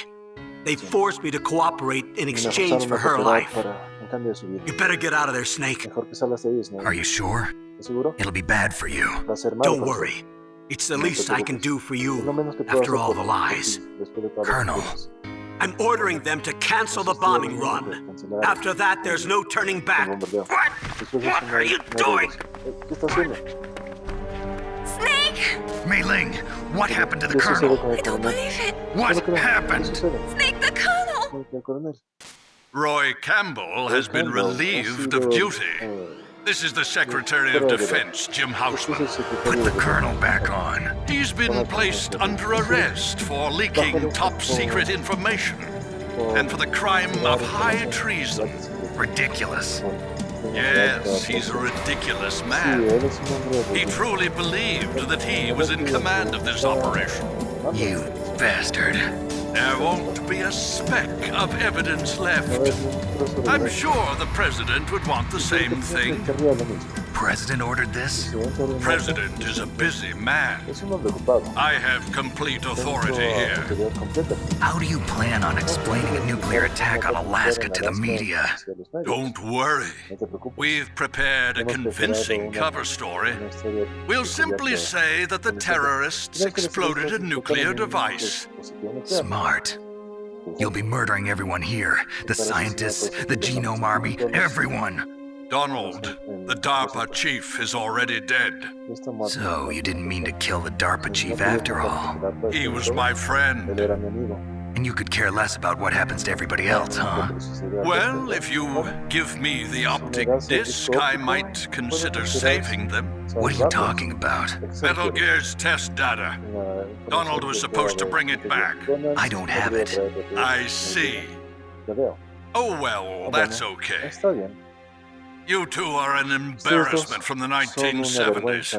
They forced me to cooperate in exchange for her life. You better get out of there, Snake. Are you sure? It'll be bad for you. Don't worry. It's the least I can do for you after all the lies. Colonel. I'm ordering them to cancel the bombing run. After that, there's no turning back. What? What are you doing? Snake! Mei Ling, what happened to the Colonel? I don't believe it. What happened? Snake the Colonel! Roy Campbell has been relieved of duty. This is the Secretary of Defense, Jim Houseman. Put the Colonel back on. He's been placed under arrest for leaking top-secret information and for the crime of high treason. Ridiculous. Yes, he's a ridiculous man. He truly believed that he was in command of this operation. You bastard. There won't be a speck of evidence left. I'm sure the President would want the same thing. President ordered this? President is a busy man. I have complete authority here. How do you plan on explaining a nuclear attack on Alaska to the media? Don't worry. We've prepared a convincing cover story. We'll simply say that the terrorists exploded a nuclear device. Smart. You'll be murdering everyone here. The scientists, the Genome Army, everyone. Donald, the DARPA chief, is already dead. So you didn't mean to kill the DARPA chief after all. He was my friend. And you could care less about what happens to everybody else, huh? Well, if you give me the optic disc, I might consider saving them. What are you talking about? Metal Gear's test data. Donald was supposed to bring it back. I don't have it. I see. Oh well, that's okay. You two are an embarrassment from the 1970s.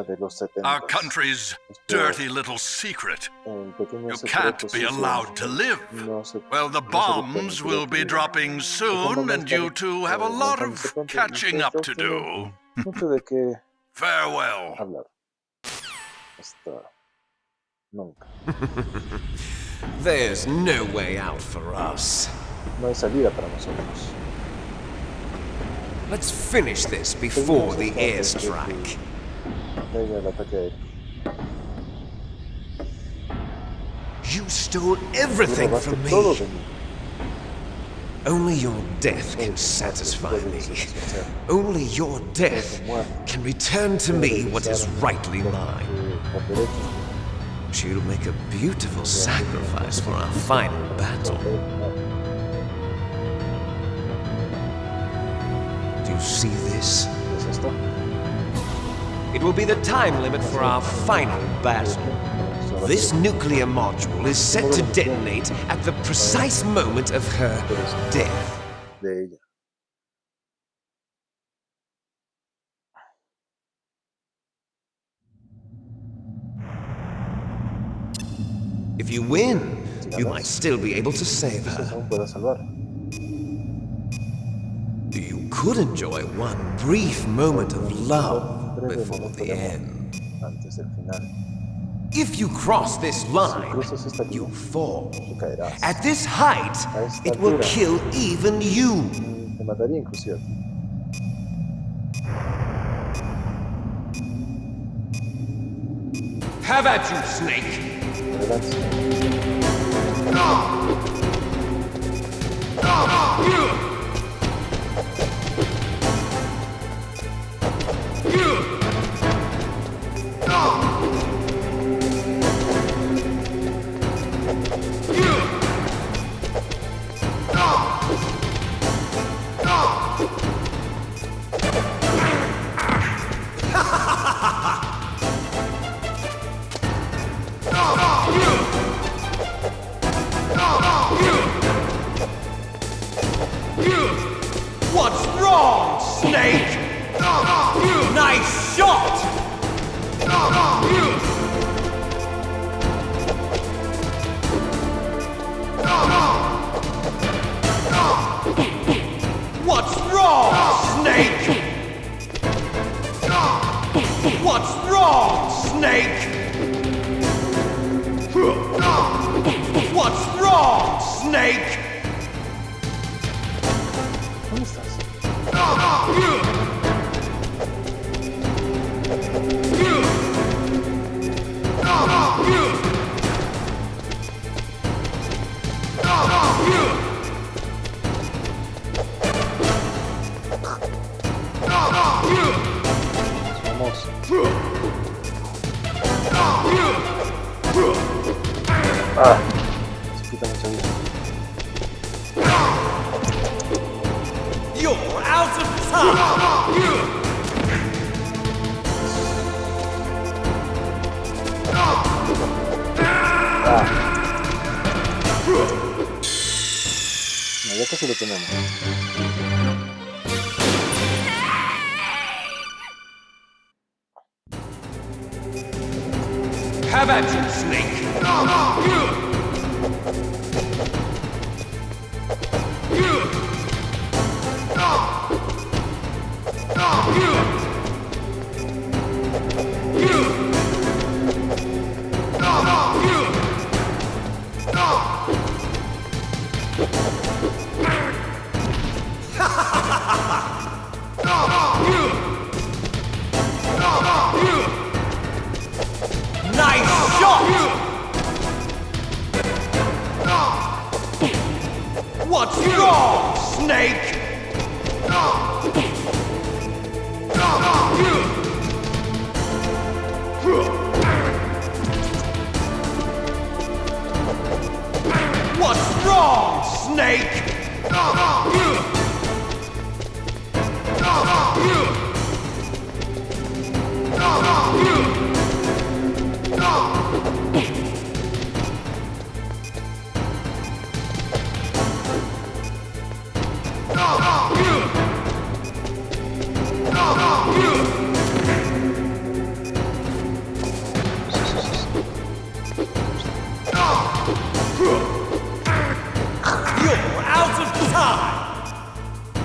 Our country's dirty little secret. You can't be allowed to live. Well, the bombs will be dropping soon, and you two have a lot of catching up to do. Farewell. There's no way out for us. No hay salida para nosotros. Let's finish this before the airstrike. You stole everything from me. Only your death can satisfy me. Only your death can return to me what is rightly mine. She'll make a beautiful sacrifice for our final battle. Do you see this? It will be the time limit for our final battle. This nuclear module is set to detonate at the precise moment of her death. If you win, you might still be able to save her. You could enjoy one brief moment of love before the end. If you cross this line, you fall. At this height, it will kill even you. Have at you, Snake! What's wrong, Snake? Nice shot! What's wrong, Snake? What's wrong, Snake? What's wrong, Snake? You're out of time! Ya casi lo tenemos. Have at you, Snake! Nice shot! What's wrong, Snake? What's wrong, Snake? You're out of time!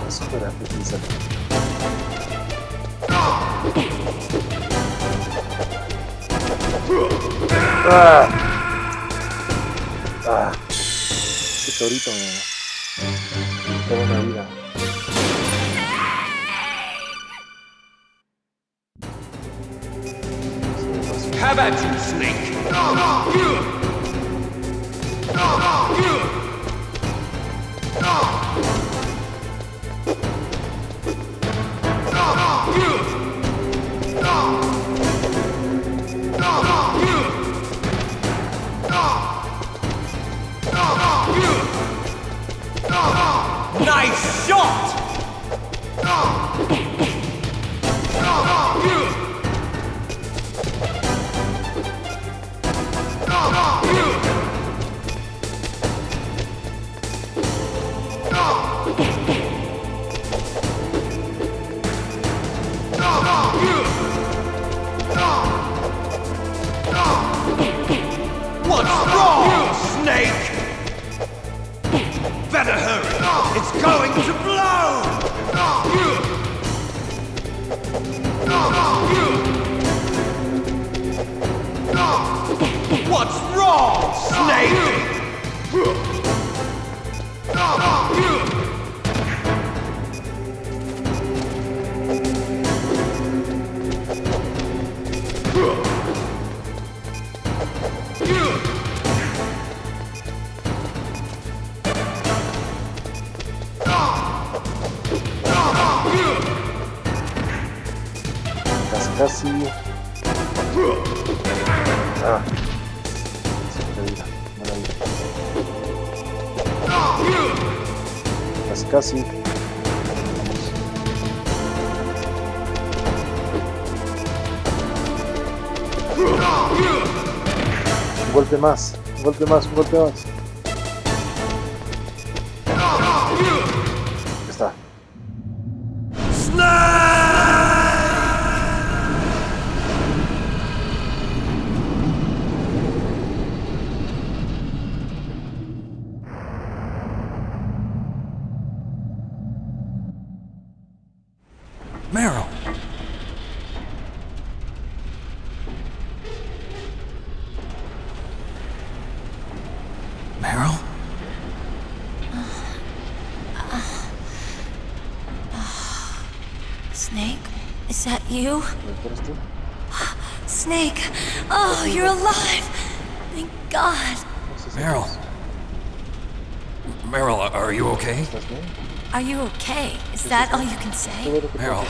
Espera, precisa. Ese torito me toda una vida. Have at you, Snake! Nice shot! What's wrong, Snake? Better hurry! It's going to blow! What's wrong, Snake? Casi. Ah. Casi. Un golpe más, un golpe más, un golpe más. Ya está. Meryl. Meryl? Snake, is that you? Snake, oh, you're alive! Thank God. Meryl. Meryl, are you okay? Are you okay? Is that all you can say? Meryl,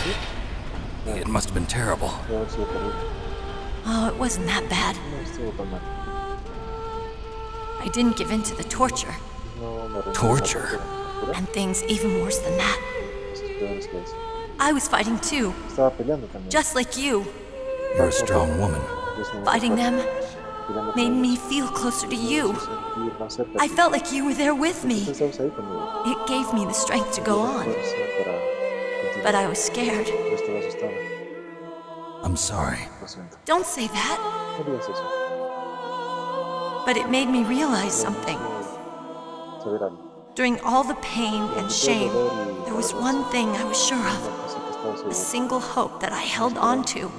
it must have been terrible. Oh, it wasn't that bad. I didn't give in to the torture. Torture? And things even worse than that. I was fighting too. Just like you. You're a strong woman. Fighting them made me feel closer to you. I felt like you were there with me. It gave me the strength to go on. But I was scared. I'm sorry. Don't say that. But it made me realize something. During all the pain and shame, there was one thing I was sure of. A single hope that I held on to.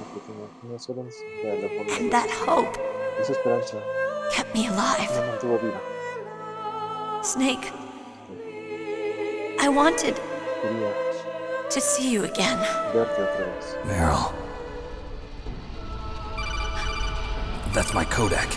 And that hope kept me alive. Snake, I wanted to see you again. Meryl. That's my Kodak.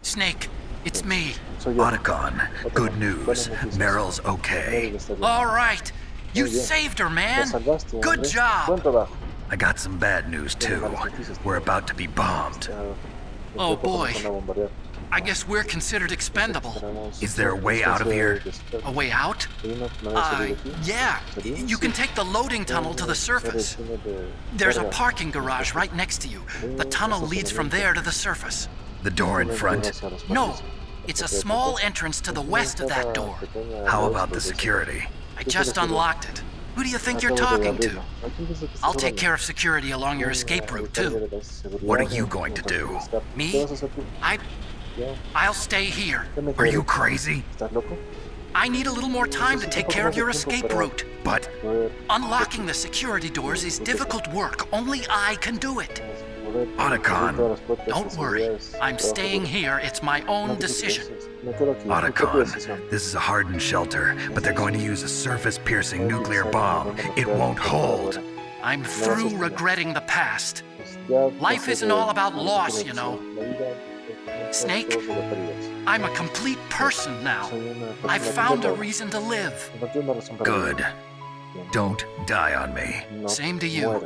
Snake, it's me. Otacon, good news. Meryl's okay. All right. You saved her, man. Good job. I got some bad news, too. We're about to be bombed. Oh, boy. I guess we're considered expendable. Is there a way out of here? A way out? Yeah. You can take the loading tunnel to the surface. There's a parking garage right next to you. The tunnel leads from there to the surface. The door in front? No. It's a small entrance to the west of that door. How about the security? I just unlocked it. Who do you think you're talking to? I'll take care of security along your escape route, too. What are you going to do? Me? I'll stay here. Are you crazy? I need a little more time to take care of your escape route. But unlocking the security doors is difficult work. Only I can do it. Otacon. Don't worry. I'm staying here. It's my own decision. Otacon, this is a hardened shelter, but they're going to use a surface-piercing nuclear bomb. It won't hold. I'm through regretting the past. Life isn't all about loss, you know. Snake, I'm a complete person now. I've found a reason to live. Good. Don't die on me. Same to you.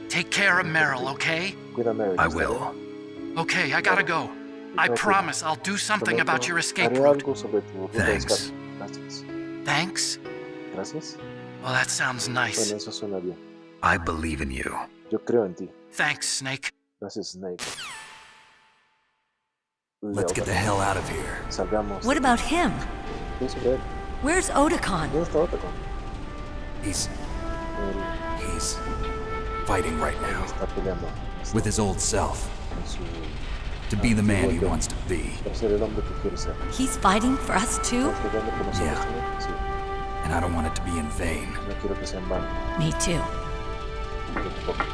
Take care of Meryl, okay? I will. Okay, I gotta go. I promise I'll do something about your escape Haré route. algo sobre tu ruta de Thanks. escape. Gracias. Thanks? Gracias. Well, that sounds nice. Bueno, eso suena bien. I believe in you. Yo creo en ti. Thanks, Snake. Gracias, Snake. Let's get the hell out of here. Salgamos. What about him? ¿Qué sobre él? Where's Otakon? ¿Dónde está Otacon? He's Él fighting right now está peleando. with his old self Con su... to be the man he wants to be. Para ser el hombre que quiere ser. He's fighting for us too? ¿Está peleando por nosotros Yeah. también? Sí. And I don't want it to be in vain. No quiero que sea en vano. Me too. Tampoco.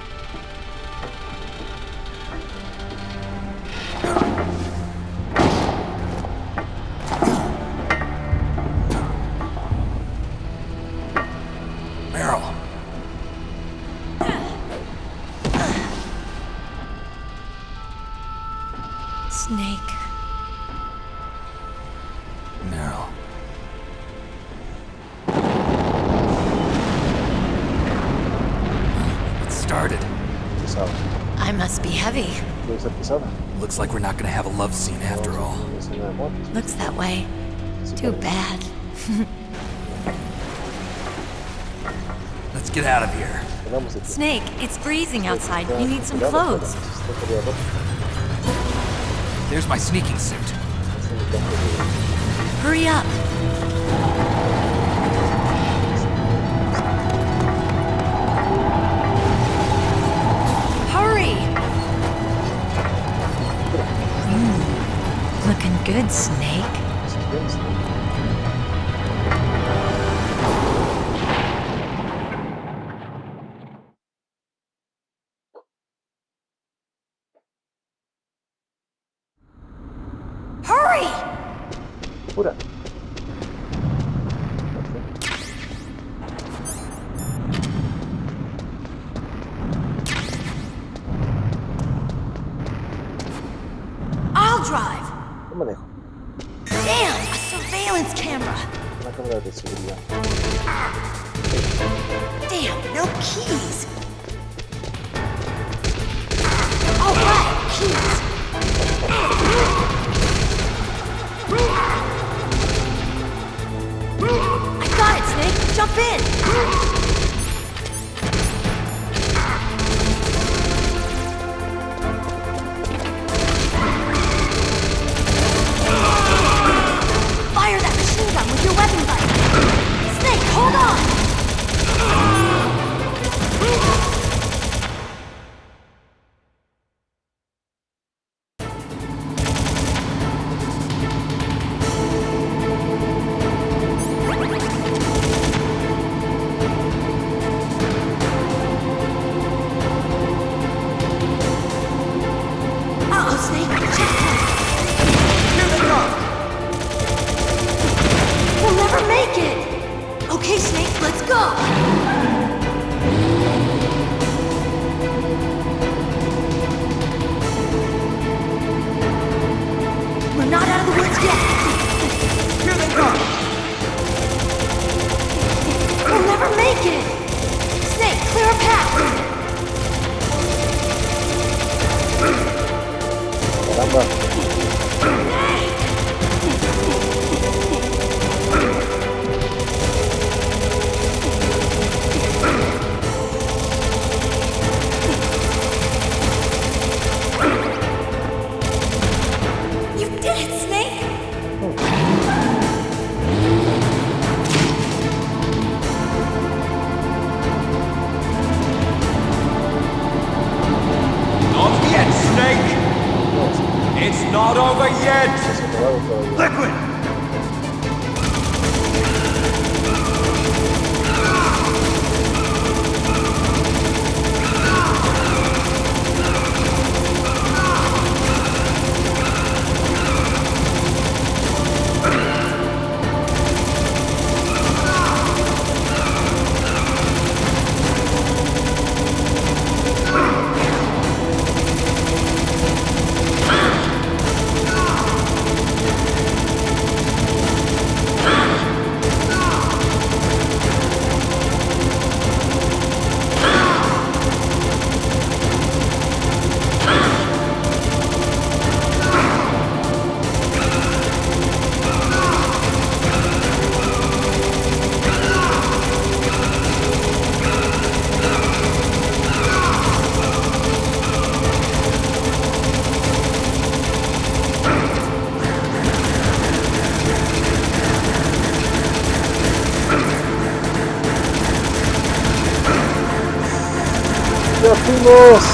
Meryl, Snake. Meryl. It started. Pesado. I must be heavy. Debe ser pesada. Looks like we're not gonna have a love scene after all. Una escena de amor. Looks that way. Sí, Too parece. bad. Let's get out of here. Salgamos de aquí. Snake, it's freezing outside. Está You need some congelado afuera. clothes. Necesito cambiar de ropa. There's my sneaking suit. Este es mi cambio de- Hurry up. Hurry! Looking good, Snake. Hurry! Pura. I'll drive. Yo manejo. Damn, a surveillance camera. Una cámara de seguridad. Damn, no keys. All right, keys. I got it, Snake. Jump in. Fire that machine gun with your weapon button. Snake, hold on. Uh-oh, Snake. Checkpoint. Here they come. We'll never make it. Okay, Snake, let's go. We're not out of the woods yet. Here they come. We'll never make it. Snake, clear a path. Caramba. You did it, Snake. Not yet, Snake! It's not over yet! Se ha acabado todavía. Liquid! ¡Vamos!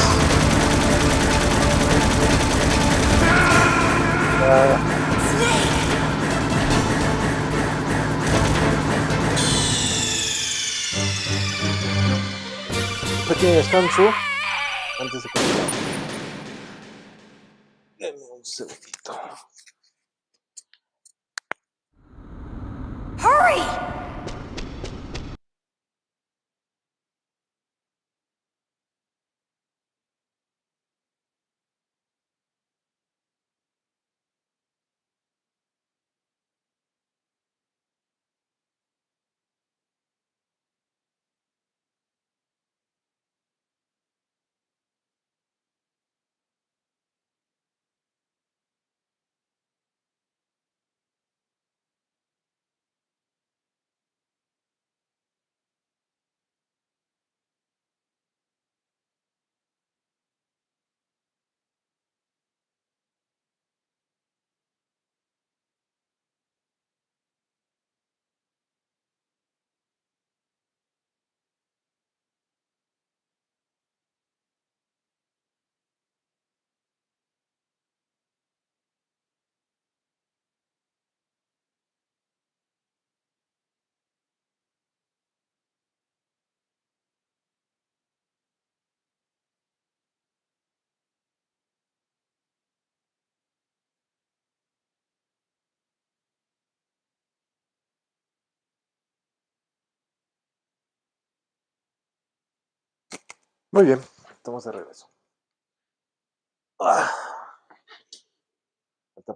Pequeño descanso antes de continuar. Deme un segundito. Hurry! Muy bien, estamos de regreso. Falta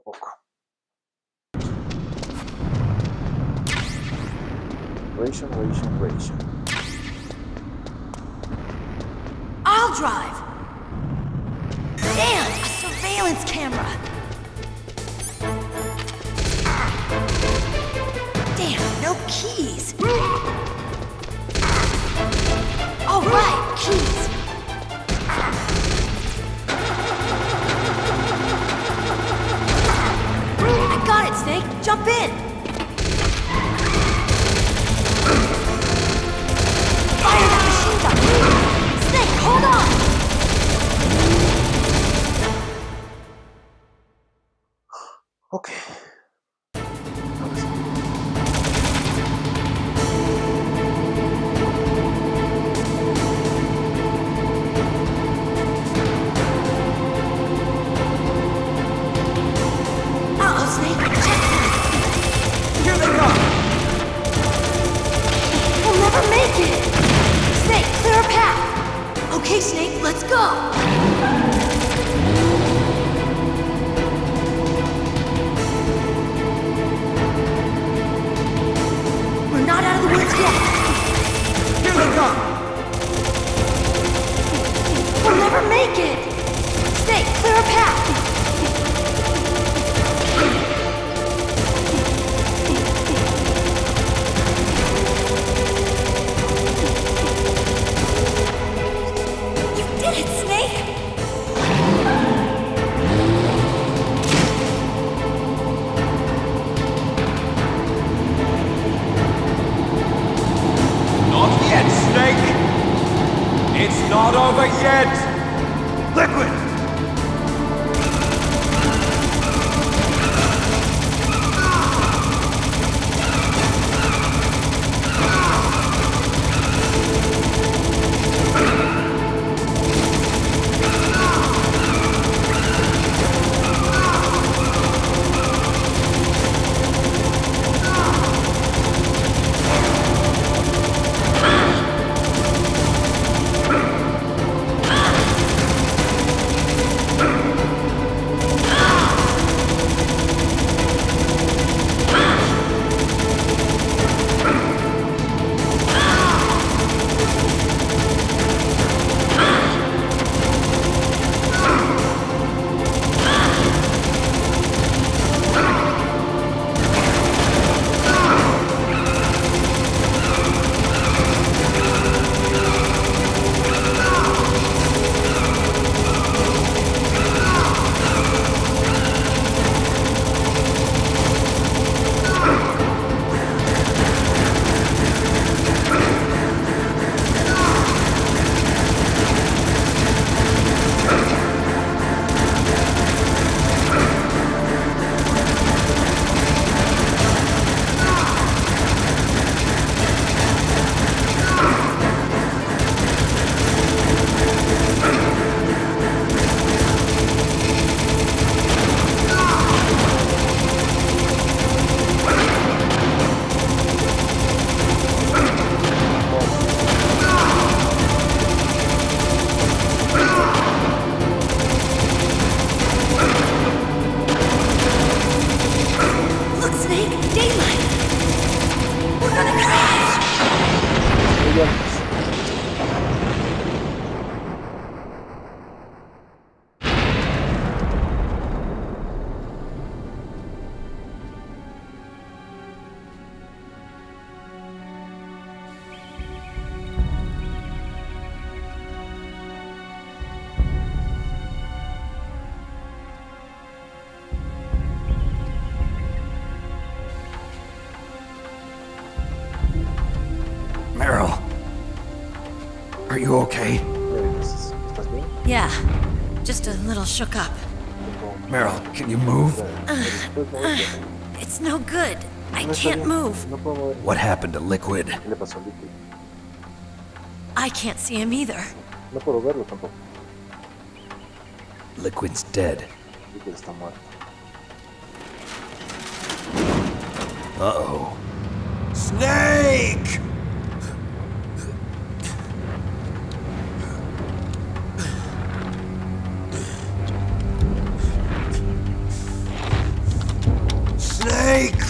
poco. Ration. I'll drive. Damn, a surveillance camera. Damn, no keys. All right, keys. I got it, Snake. Jump in. Fire that machine gun. Snake, hold on. Ok. Okay, Snake, let's go! You okay? Yeah, just a little shook up. Meryl, can you move? It's no good. I can't move. What happened to Liquid? I can't see him either. Liquid's dead. Uh-oh. Snake! Snake!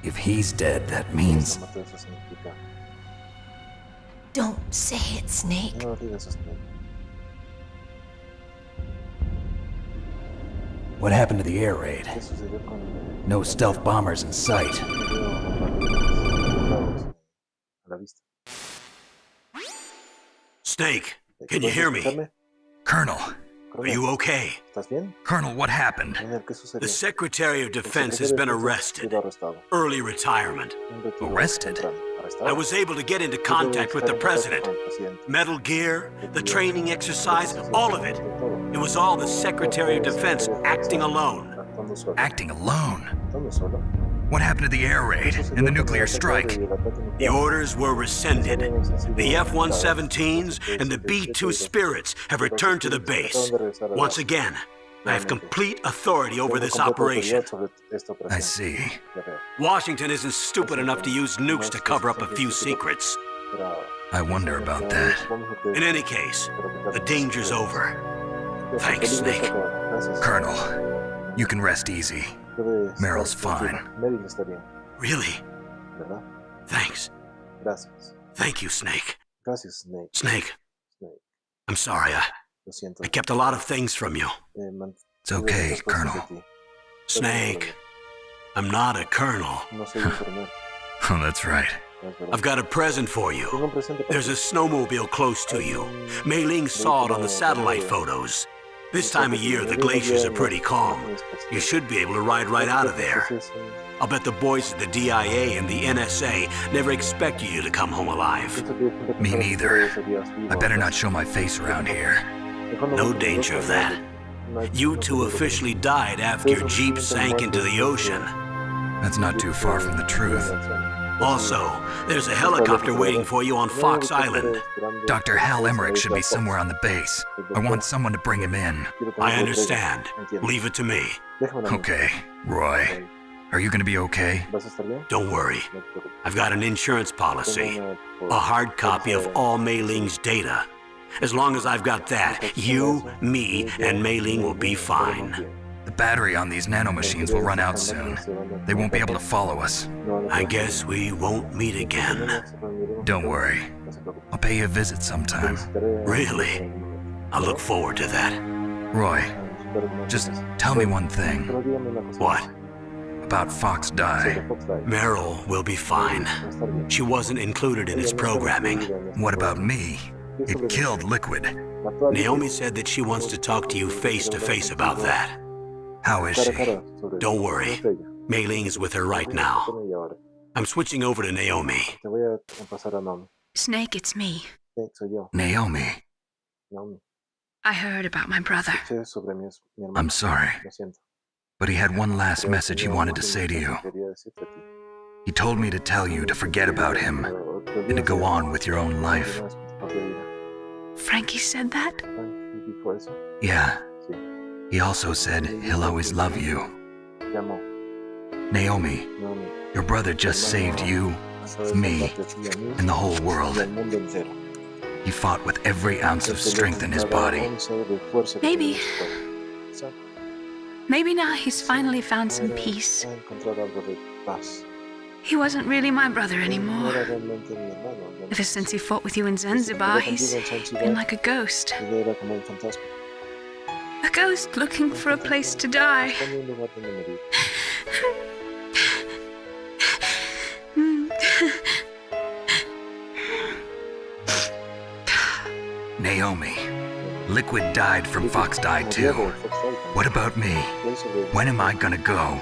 If he's dead, that means... Don't say it, Snake. What happened to the air raid? No stealth bombers in sight. Snake, can you hear me? Colonel. Are you okay? Colonel, what happened? The Secretary of Defense has been arrested. Early retirement. Arrested? I was able to get into contact with the President. Metal Gear, the training exercise, all of it. It was all the Secretary of Defense acting alone. Acting alone? What happened to the air raid and the nuclear strike? The orders were rescinded. The F-117s and the B-2 Spirits have returned to the base. Once again, I have complete authority over this operation. I see. Washington isn't stupid enough to use nukes to cover up a few secrets. I wonder about that. In any case, the danger's over. Thanks, Snake. Colonel, you can rest easy. Meryl's fine. Really? Thanks. Thank you, Snake. Snake. I'm sorry, I kept a lot of things from you. It's okay, Colonel. Snake, I'm not a colonel. Oh, that's right. I've got a present for you. There's a snowmobile close to you. Mei Ling saw it on the satellite photos. This time of year, the glaciers are pretty calm. You should be able to ride right out of there. I'll bet the boys at the DIA and the NSA never expected you to come home alive. Me neither. I better not show my face around here. No danger of that. You two officially died after your Jeep sank into the ocean. That's not too far from the truth. Also, there's a helicopter waiting for you on Fox Island. Dr. Hal Emmerich should be somewhere on the base. I want someone to bring him in. I understand. Leave it to me. Okay, Roy. Are you gonna be okay? Don't worry. I've got an insurance policy. A hard copy of all Mei Ling's data. As long as I've got that, you, me, and Mei Ling will be fine. The battery on these nanomachines will run out soon. They won't be able to follow us. I guess we won't meet again. Don't worry. I'll pay you a visit sometime. Really? I look forward to that. Roy, just tell me one thing. What? About Fox Die. Meryl will be fine. She wasn't included in its programming. What about me? It killed Liquid. Naomi said that she wants to talk to you face to face about that. How is she? Don't worry. Mei Ling is with her right now. I'm switching over to Naomi. Snake, it's me. Naomi. I heard about my brother. I'm sorry. But he had one last message he wanted to say to you. He told me to tell you to forget about him and to go on with your own life. Frankie said that? Yeah. He also said he'll always love you. Naomi, your brother just saved you, me, and the whole world. He fought with every ounce of strength in his body. Maybe. Maybe now he's finally found some peace. A encontrar algo de paz. He wasn't really my brother No anymore. era realmente mi hermano. Ever since he fought with you in Zanzibar, he's been like a ghost. Él era como un fantasma. A ghost looking for a place to die. Buscando un lugar donde morir. Naomi, Liquid died from Fox died too. What about me? When am I gonna go?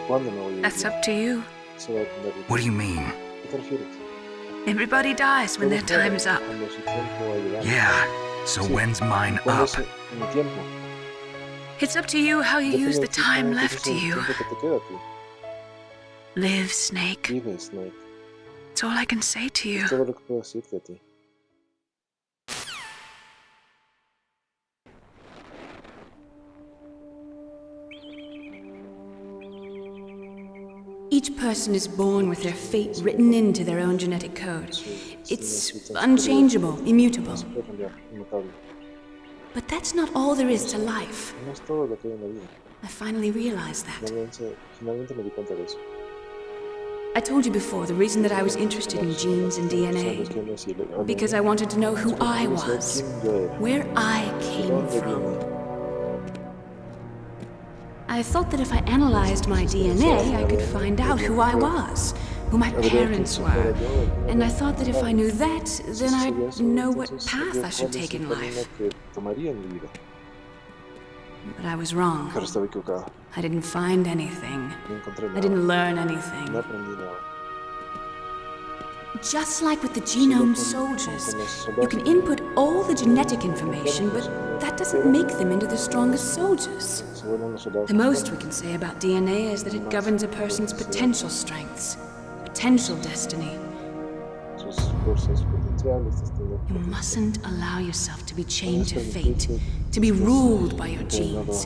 ¿Cuándo me voy a ir? That's up to you. Eso va a depender de ti. What do you mean? ¿Qué te refieres? Everybody dies when their time is up. Cuando su tiempo va a llegar. Yeah, so Sí. when's mine ¿Cuándo up? es mi tiempo? It's up to you how you Depende use de the ti time cómo left to utilizas el you. tiempo que te queda a ti. Live, Snake. Vive, Snake. That's all I can say to you. Es todo lo que puedo decirte a ti. Each person is born with their fate written into their own genetic code. It's unchangeable, immutable. No se puede cambiar, inmutable. But that's not all there is to life. No es todo lo que hay en la vida. I finally realized that. Finalmente me di cuenta de eso. I told you before the reason that I was interested in genes and DNA. Because I wanted to know who I was, where I came from. I thought that if I analyzed my DNA, I could find out who I was, who my parents were. And I thought that if I knew that, then I'd know what path I should take in life. But I was wrong. Pero estaba equivocado. I didn't find anything. No encontré I nada. didn't learn anything. No aprendí nada. Just like with the genome soldiers, you can input all the genetic information, but that doesn't make them into the strongest soldiers. Se vuelven los soldados. The most we can say about DNA is that it governs a person's potential strengths, potential destiny. Sus fuerzas potenciales, destino. You mustn't allow yourself to be chained to fate, to be ruled by your genes.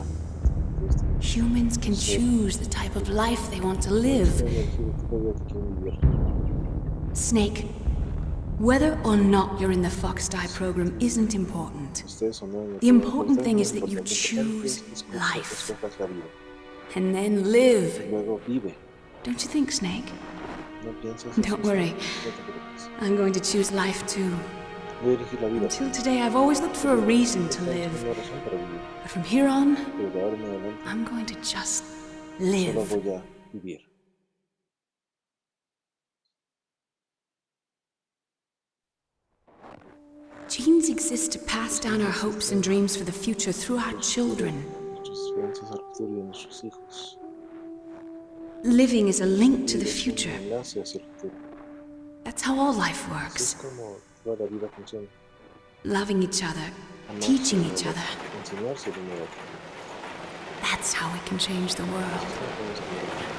Humans can choose the type of life they want to live. Snake, whether or not you're in the Fox Die program isn't important. The important thing is that you choose life. And then live. Luego vive. Don't you think, Snake? No pienses. Don't worry. No te preocupes. I'm going to choose life too. Voy a elegir la vida. Until today, I've always looked for a reason to live. Una razón para vivir. But from here on, Pero de ahora en adelante I'm going to just solo live. voy a vivir. Genes exist to pass down our hopes and dreams for the future through our children. Nuestras esperanzas al futuro y a nuestros hijos. Living is a link to the future. Enlace hacia el futuro. That's how all life Así es works. como toda la vida funciona. Loving each other, teaching each other. Enseñarse el uno al otro. That's how we can change the world. Podemos cambiar.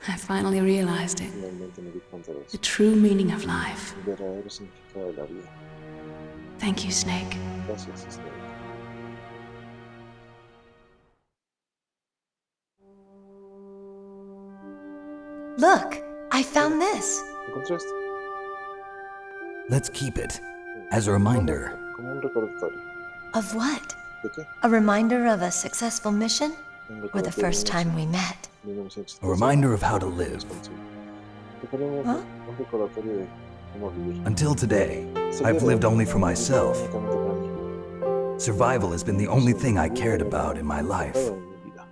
I finally realized it. Finalmente me di cuenta de The eso. true meaning of life. El verdadero significado de la vida. Thank you, Snake. Gracias, Snake. Look, I found this. ¿Encontraste? Let's keep it as a reminder. Como un recordatorio. Of what? ¿De qué? A reminder of a successful mission? Un Or the recordatorio first de time we met? 1975. A reminder of how to live. Recuerdo Huh? un recordatorio de cómo vivir. Until today, I've lived only for myself. Únicamente para mí. Survival has been the only thing I cared about in my life. Todo en mi vida.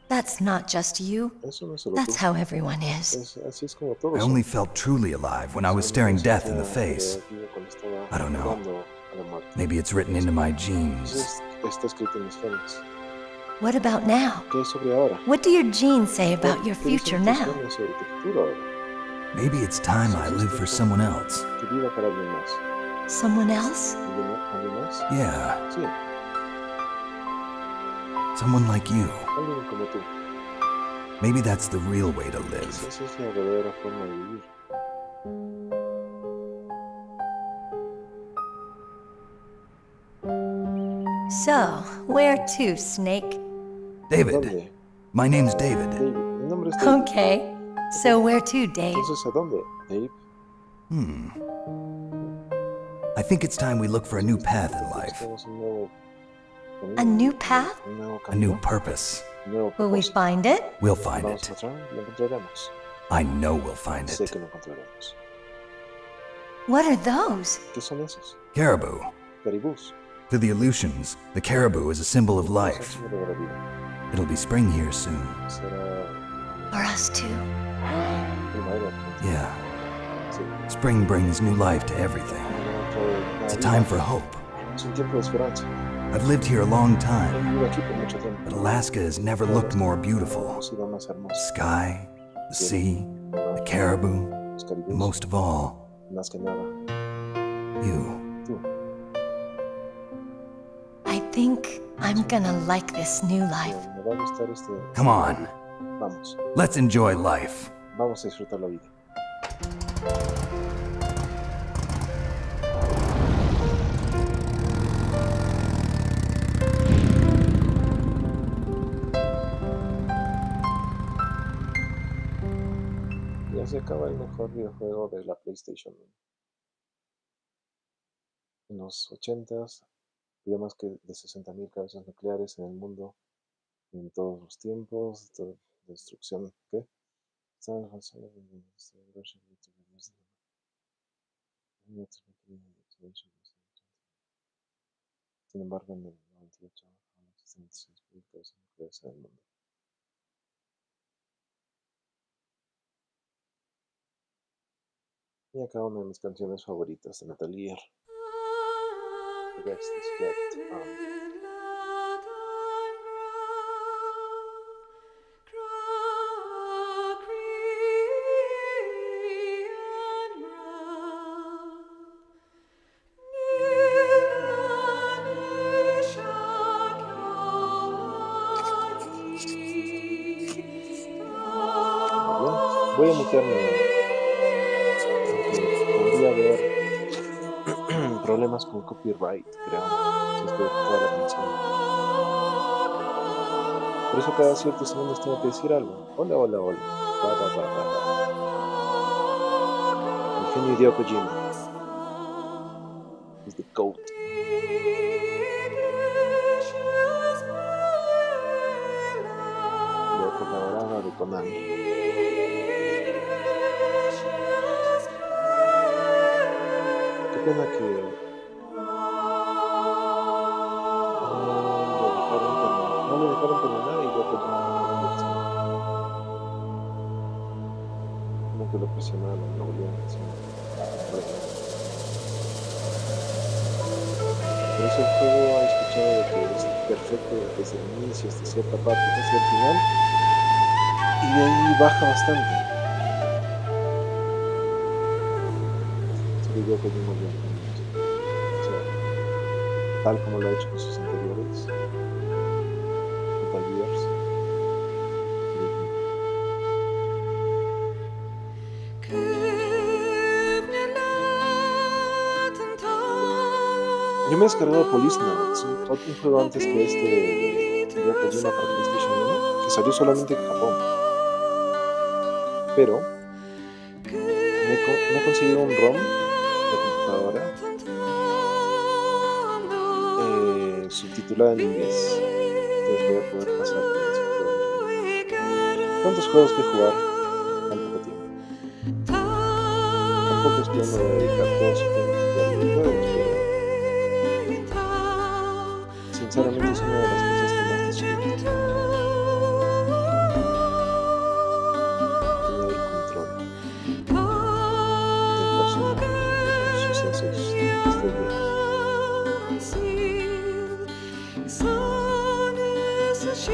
That's not just you. Eso no es solo That's tú. how everyone is. Así es como todos I son. only felt truly alive when I was staring death in the face. Cuando estaba I don't know. mirando a la muerte. Maybe it's written into my genes. Entonces, está escrito en mis genes. What about now? ¿Qué es sobre ahora? What do your genes say about your ¿Qué dicen future tus now? genes sobre tu futuro ahora? Maybe it's time I live for someone else. Que viva para alguien más. Someone else? ¿Alguien más? Yeah, Sí, someone like you. alguien como tú. Maybe that's the real way to live. Esa es la verdadera forma de vivir. So, where to, Snake? David, ¿Dónde? my name's David. David. Mi nombre es David. Okay. So, where to, Dave? Entonces, ¿a dónde, Dave? I think it's time we look for a new path in life. Buscamos un nuevo A new path? A new purpose. Will we find it? We'll find it. I know we'll find it. What are those? Caribou. To the Aleutians, the caribou is a symbol of life. It'll be spring here soon. For us too. Yeah. Spring brings new life to everything. It's a time for hope. I've lived here a long time, but Alaska has never looked more beautiful. The sky, the sea, the caribou, and most of all, you. I think I'm gonna like this new life. Come on. Let's enjoy life. Vamos a disfrutar la vida. Ya se acaba el mejor videojuego de la PlayStation. En los 80s había más que de 60.000 cabezas nucleares en el mundo, en todos los tiempos, de destrucción. ¿Qué? Sin embargo, en el 98 existen 16.000 cabezas nucleares en el mundo. Y acá una de mis canciones favoritas de Metal Gear. The rest is yet voy a mutearme. Podría haber problemas con copyright, creo, si es que toda la canción. Por eso cada ciertos segundos tengo que decir algo. Hola, hola, hola. El genio Hideo Kojima is the GOAT. La época dorada de Konami. Qué pena que no le dejaron terminar y yo pues como que lo presionaron, no volvieron a hacer. Por eso el juego ha escuchado de que es perfecto desde el inicio hasta cierta parte, casi el final, y de ahí baja bastante. Yo que muy bien, o sea, tal como lo ha hecho con sus anteriores Metal Gears. Yo me he descargado Police Notes, un juego antes que este de Kojima para PlayStation 1, que salió solamente en Japón, pero me he conseguido un ROM computadora subtitulada en inglés. Entonces voy a poder pasar por ese juego. ¿Cuántos juegos que jugar en poco tiempo? Tampoco es que uno va a dedicar todo su tiempo a videojuegos, pero sinceramente es una de las cosas que más disfruto. Tener el control del personaje, de los sucesos, de la historia.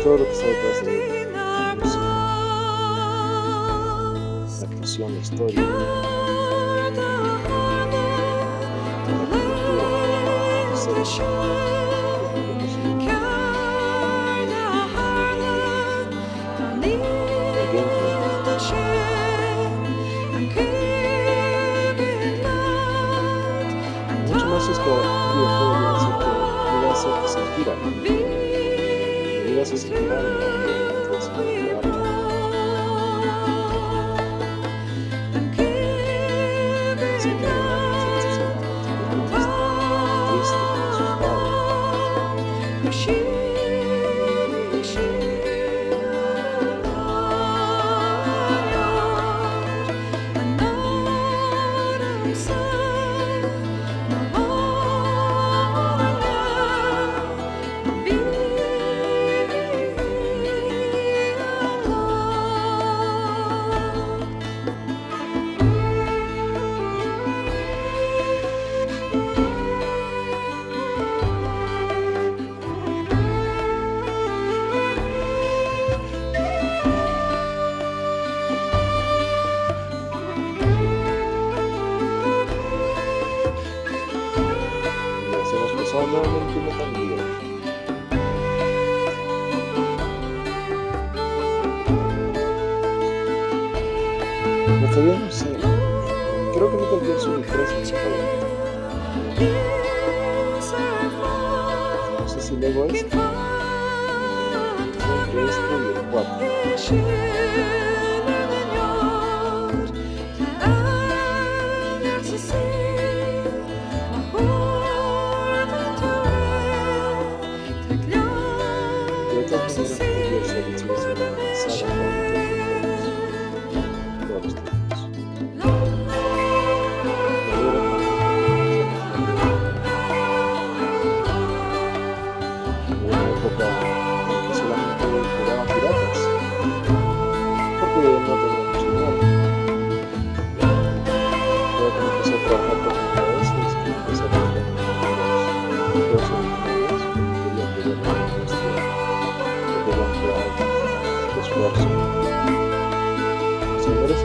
Todo lo que está detrás de él, la música, la actuación, la historia, la arquitectura, el gameplay. Mucho más es que un videojuego llega a ser que se inspira. Se sentirá triste, asustado. no entiendo tan bien. Está bien, no sé. Creo que Metal Gear Solid 3 es mi favorito. No sé si luego este. Entre este y el 4. De todas maneras, Metal Gear Solid sigue siendo una saga favorita de todos los tiempos. Hubo una época en que solamente jugaba piratas, porque no tenía mucho dinero. Luego cuando empecé a trabajar con PSX, que empecé a trabajar con los originales, porque quería que vean que querían crear esfuerzo. Señores,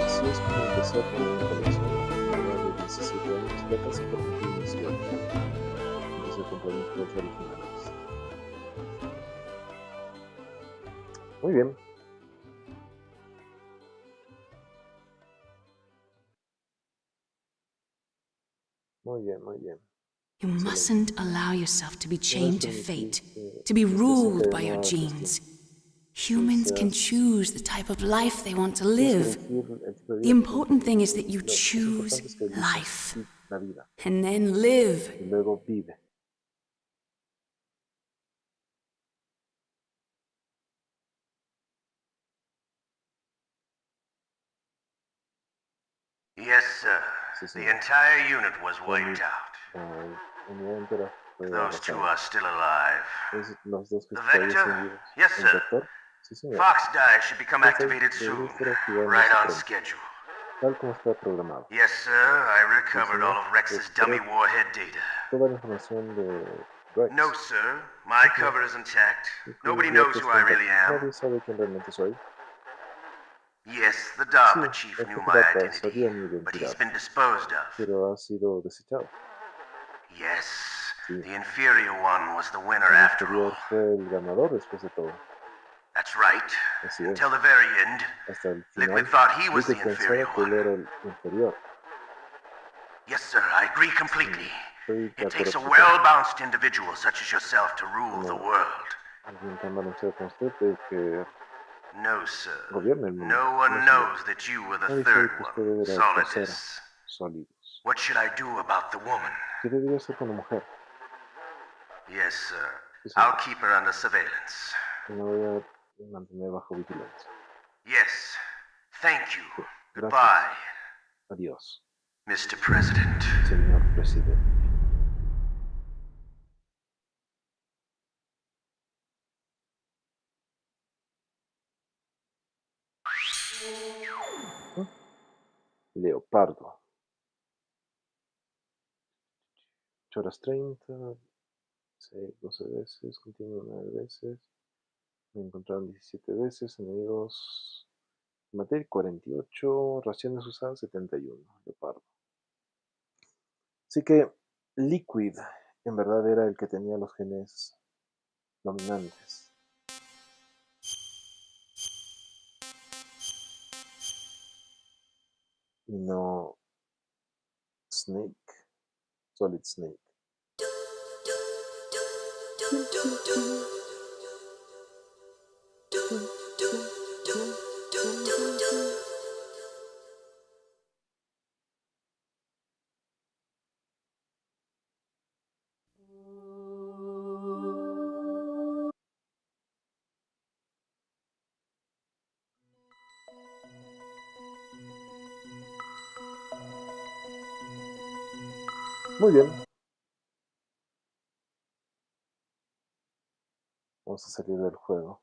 así es como empecé con la colección a la edad de 17 años, ya casi por cumplir 18. Empecé a comprar mis juegos originales. Muy bien. Muy bien, muy bien. You mustn't allow yourself to be chained to fate, to be ruled by your genes. Humans can choose the type of life they want to live. The important thing is that you choose life, and then live. Y luego vive. Yes, sir. The entire unit was wiped out. Those two are still alive. The Vector? Yes, sir. Fox Die should become activated soon. Right on schedule. Tal como está programado. Yes, sir. I recovered all of Rex's dummy warhead data. Toda la información de Rex. No, sir. My cover is intact. Nobody knows who I really am. Nadie sabe quién realmente soy. Yes, the DARPA chief knew my identity, but he's been disposed of. Pero ha sido desechado. Yes, the inferior one was the winner after all. Fue el ganador después de todo. That's right. Until the very end, Liquid thought he was the inferior one. Yes, sir, I agree completely. It takes a well-balanced individual such as yourself to rule the world. No, sir. No one knows that you were the third one, Solidus. What should I do about the woman? ¿Qué debería hacer con la mujer? Yes, sir. I'll keep her under surveillance. Me voy a mantener bajo vigilancia. Yes. Thank you. Goodbye. Adiós. Mr. President. Señor Presidente. Leopardo. 8 horas 30. 6, 12 veces. Continuo 9 veces. Me encontraron 17 veces. Enemigos. Materia 48. Raciones usadas 71. Leopardo. Así que Liquid en verdad era el que tenía los genes dominantes. Y no Snake. Solid Snake. Muy bien. Vamos a salir del juego.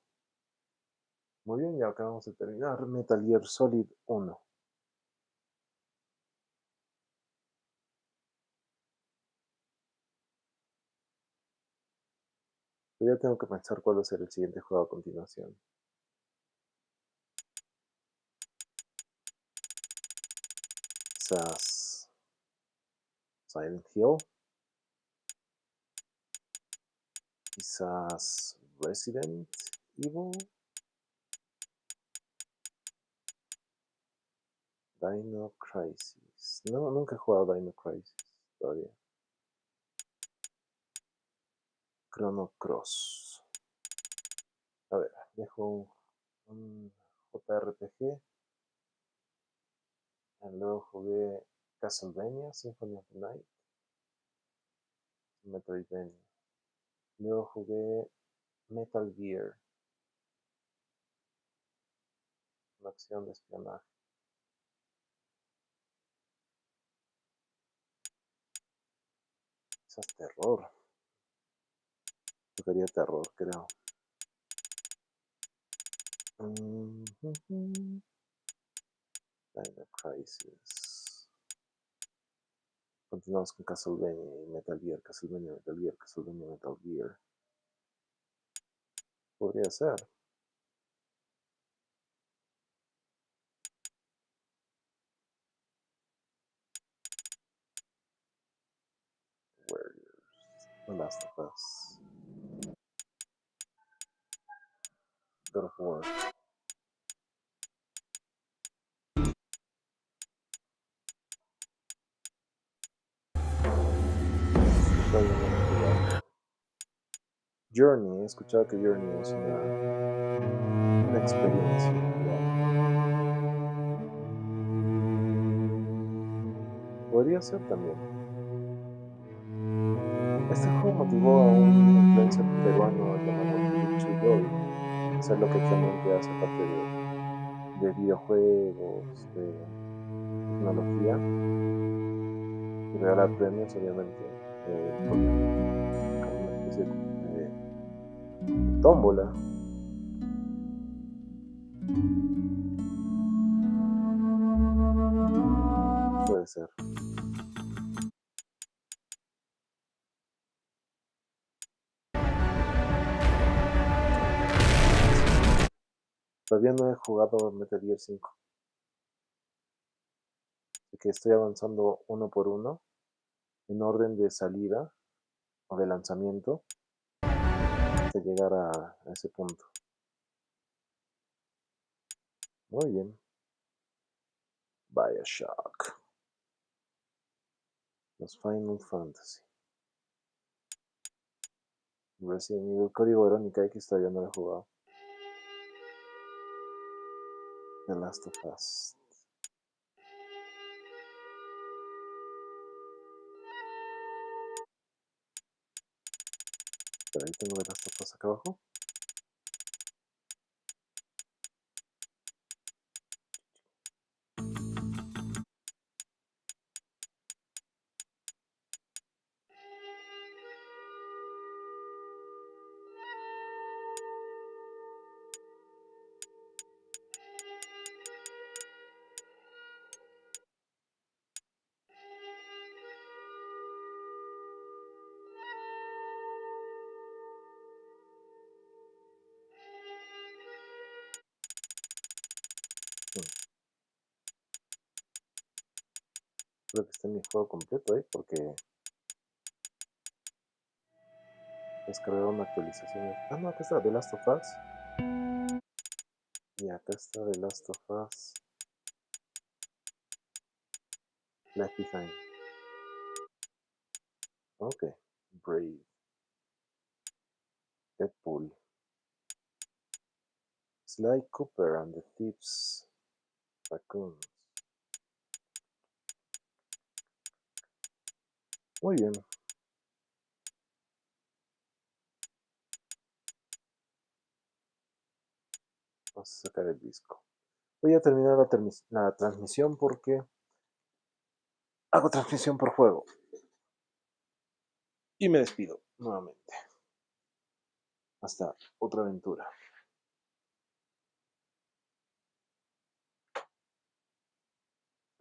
Muy bien, ya acabamos de terminar Metal Gear Solid 1. Pero ya tengo que pensar cuál va a ser el siguiente juego a continuación. Quizás Silent Hill. Quizás Resident Evil. Dino Crisis. No, nunca he jugado Dino Crisis todavía. Chrono Cross. A ver, dejo un JRPG. Y luego jugué Castlevania, Symphony of the Night. Metroidvania. Luego jugué Metal Gear. Una acción de espionaje. Quizás terror. Tocaría terror, creo. Dino Crisis. Continuamos con Castlevania y Metal Gear. Castlevania, Metal Gear, Castlevania, Metal Gear. Podría ser. Warriors. The Last of Us. God of War. Todavía no lo he jugado. Journey. He escuchado que Journey es una experiencia. Podría ser también. Este juego motivó a un influencer peruano llamado Lucho Joy a hacer lo que actualmente hace, aparte de videojuegos, de tecnología y regalar premios, obviamente, como una especie de tómbola. Puede ser. Todavía no he jugado Metal Gear 5. Así que estoy avanzando uno por uno, en orden de salida o de lanzamiento, hasta llegar a ese punto. Muy bien. Bioshock. Los Final Fantasy. Resident Evil, Código Verónica X todavía no lo he jugado. The Last of Us. Pero ahí tengo The Last of Us acá abajo. Creo que está en mi juego completo ahí porque descargaron actualizaciones. Ah, no, acá está The Last of Us. Y acá está The Last of Us Left Behind. Ok. Brave. Deadpool. Sly Cooper and the Thieves Raccoons. Muy bien. Vamos a sacar el disco. Voy a terminar la transmisión porque hago transmisión por juego. Y me despido nuevamente. Hasta otra aventura.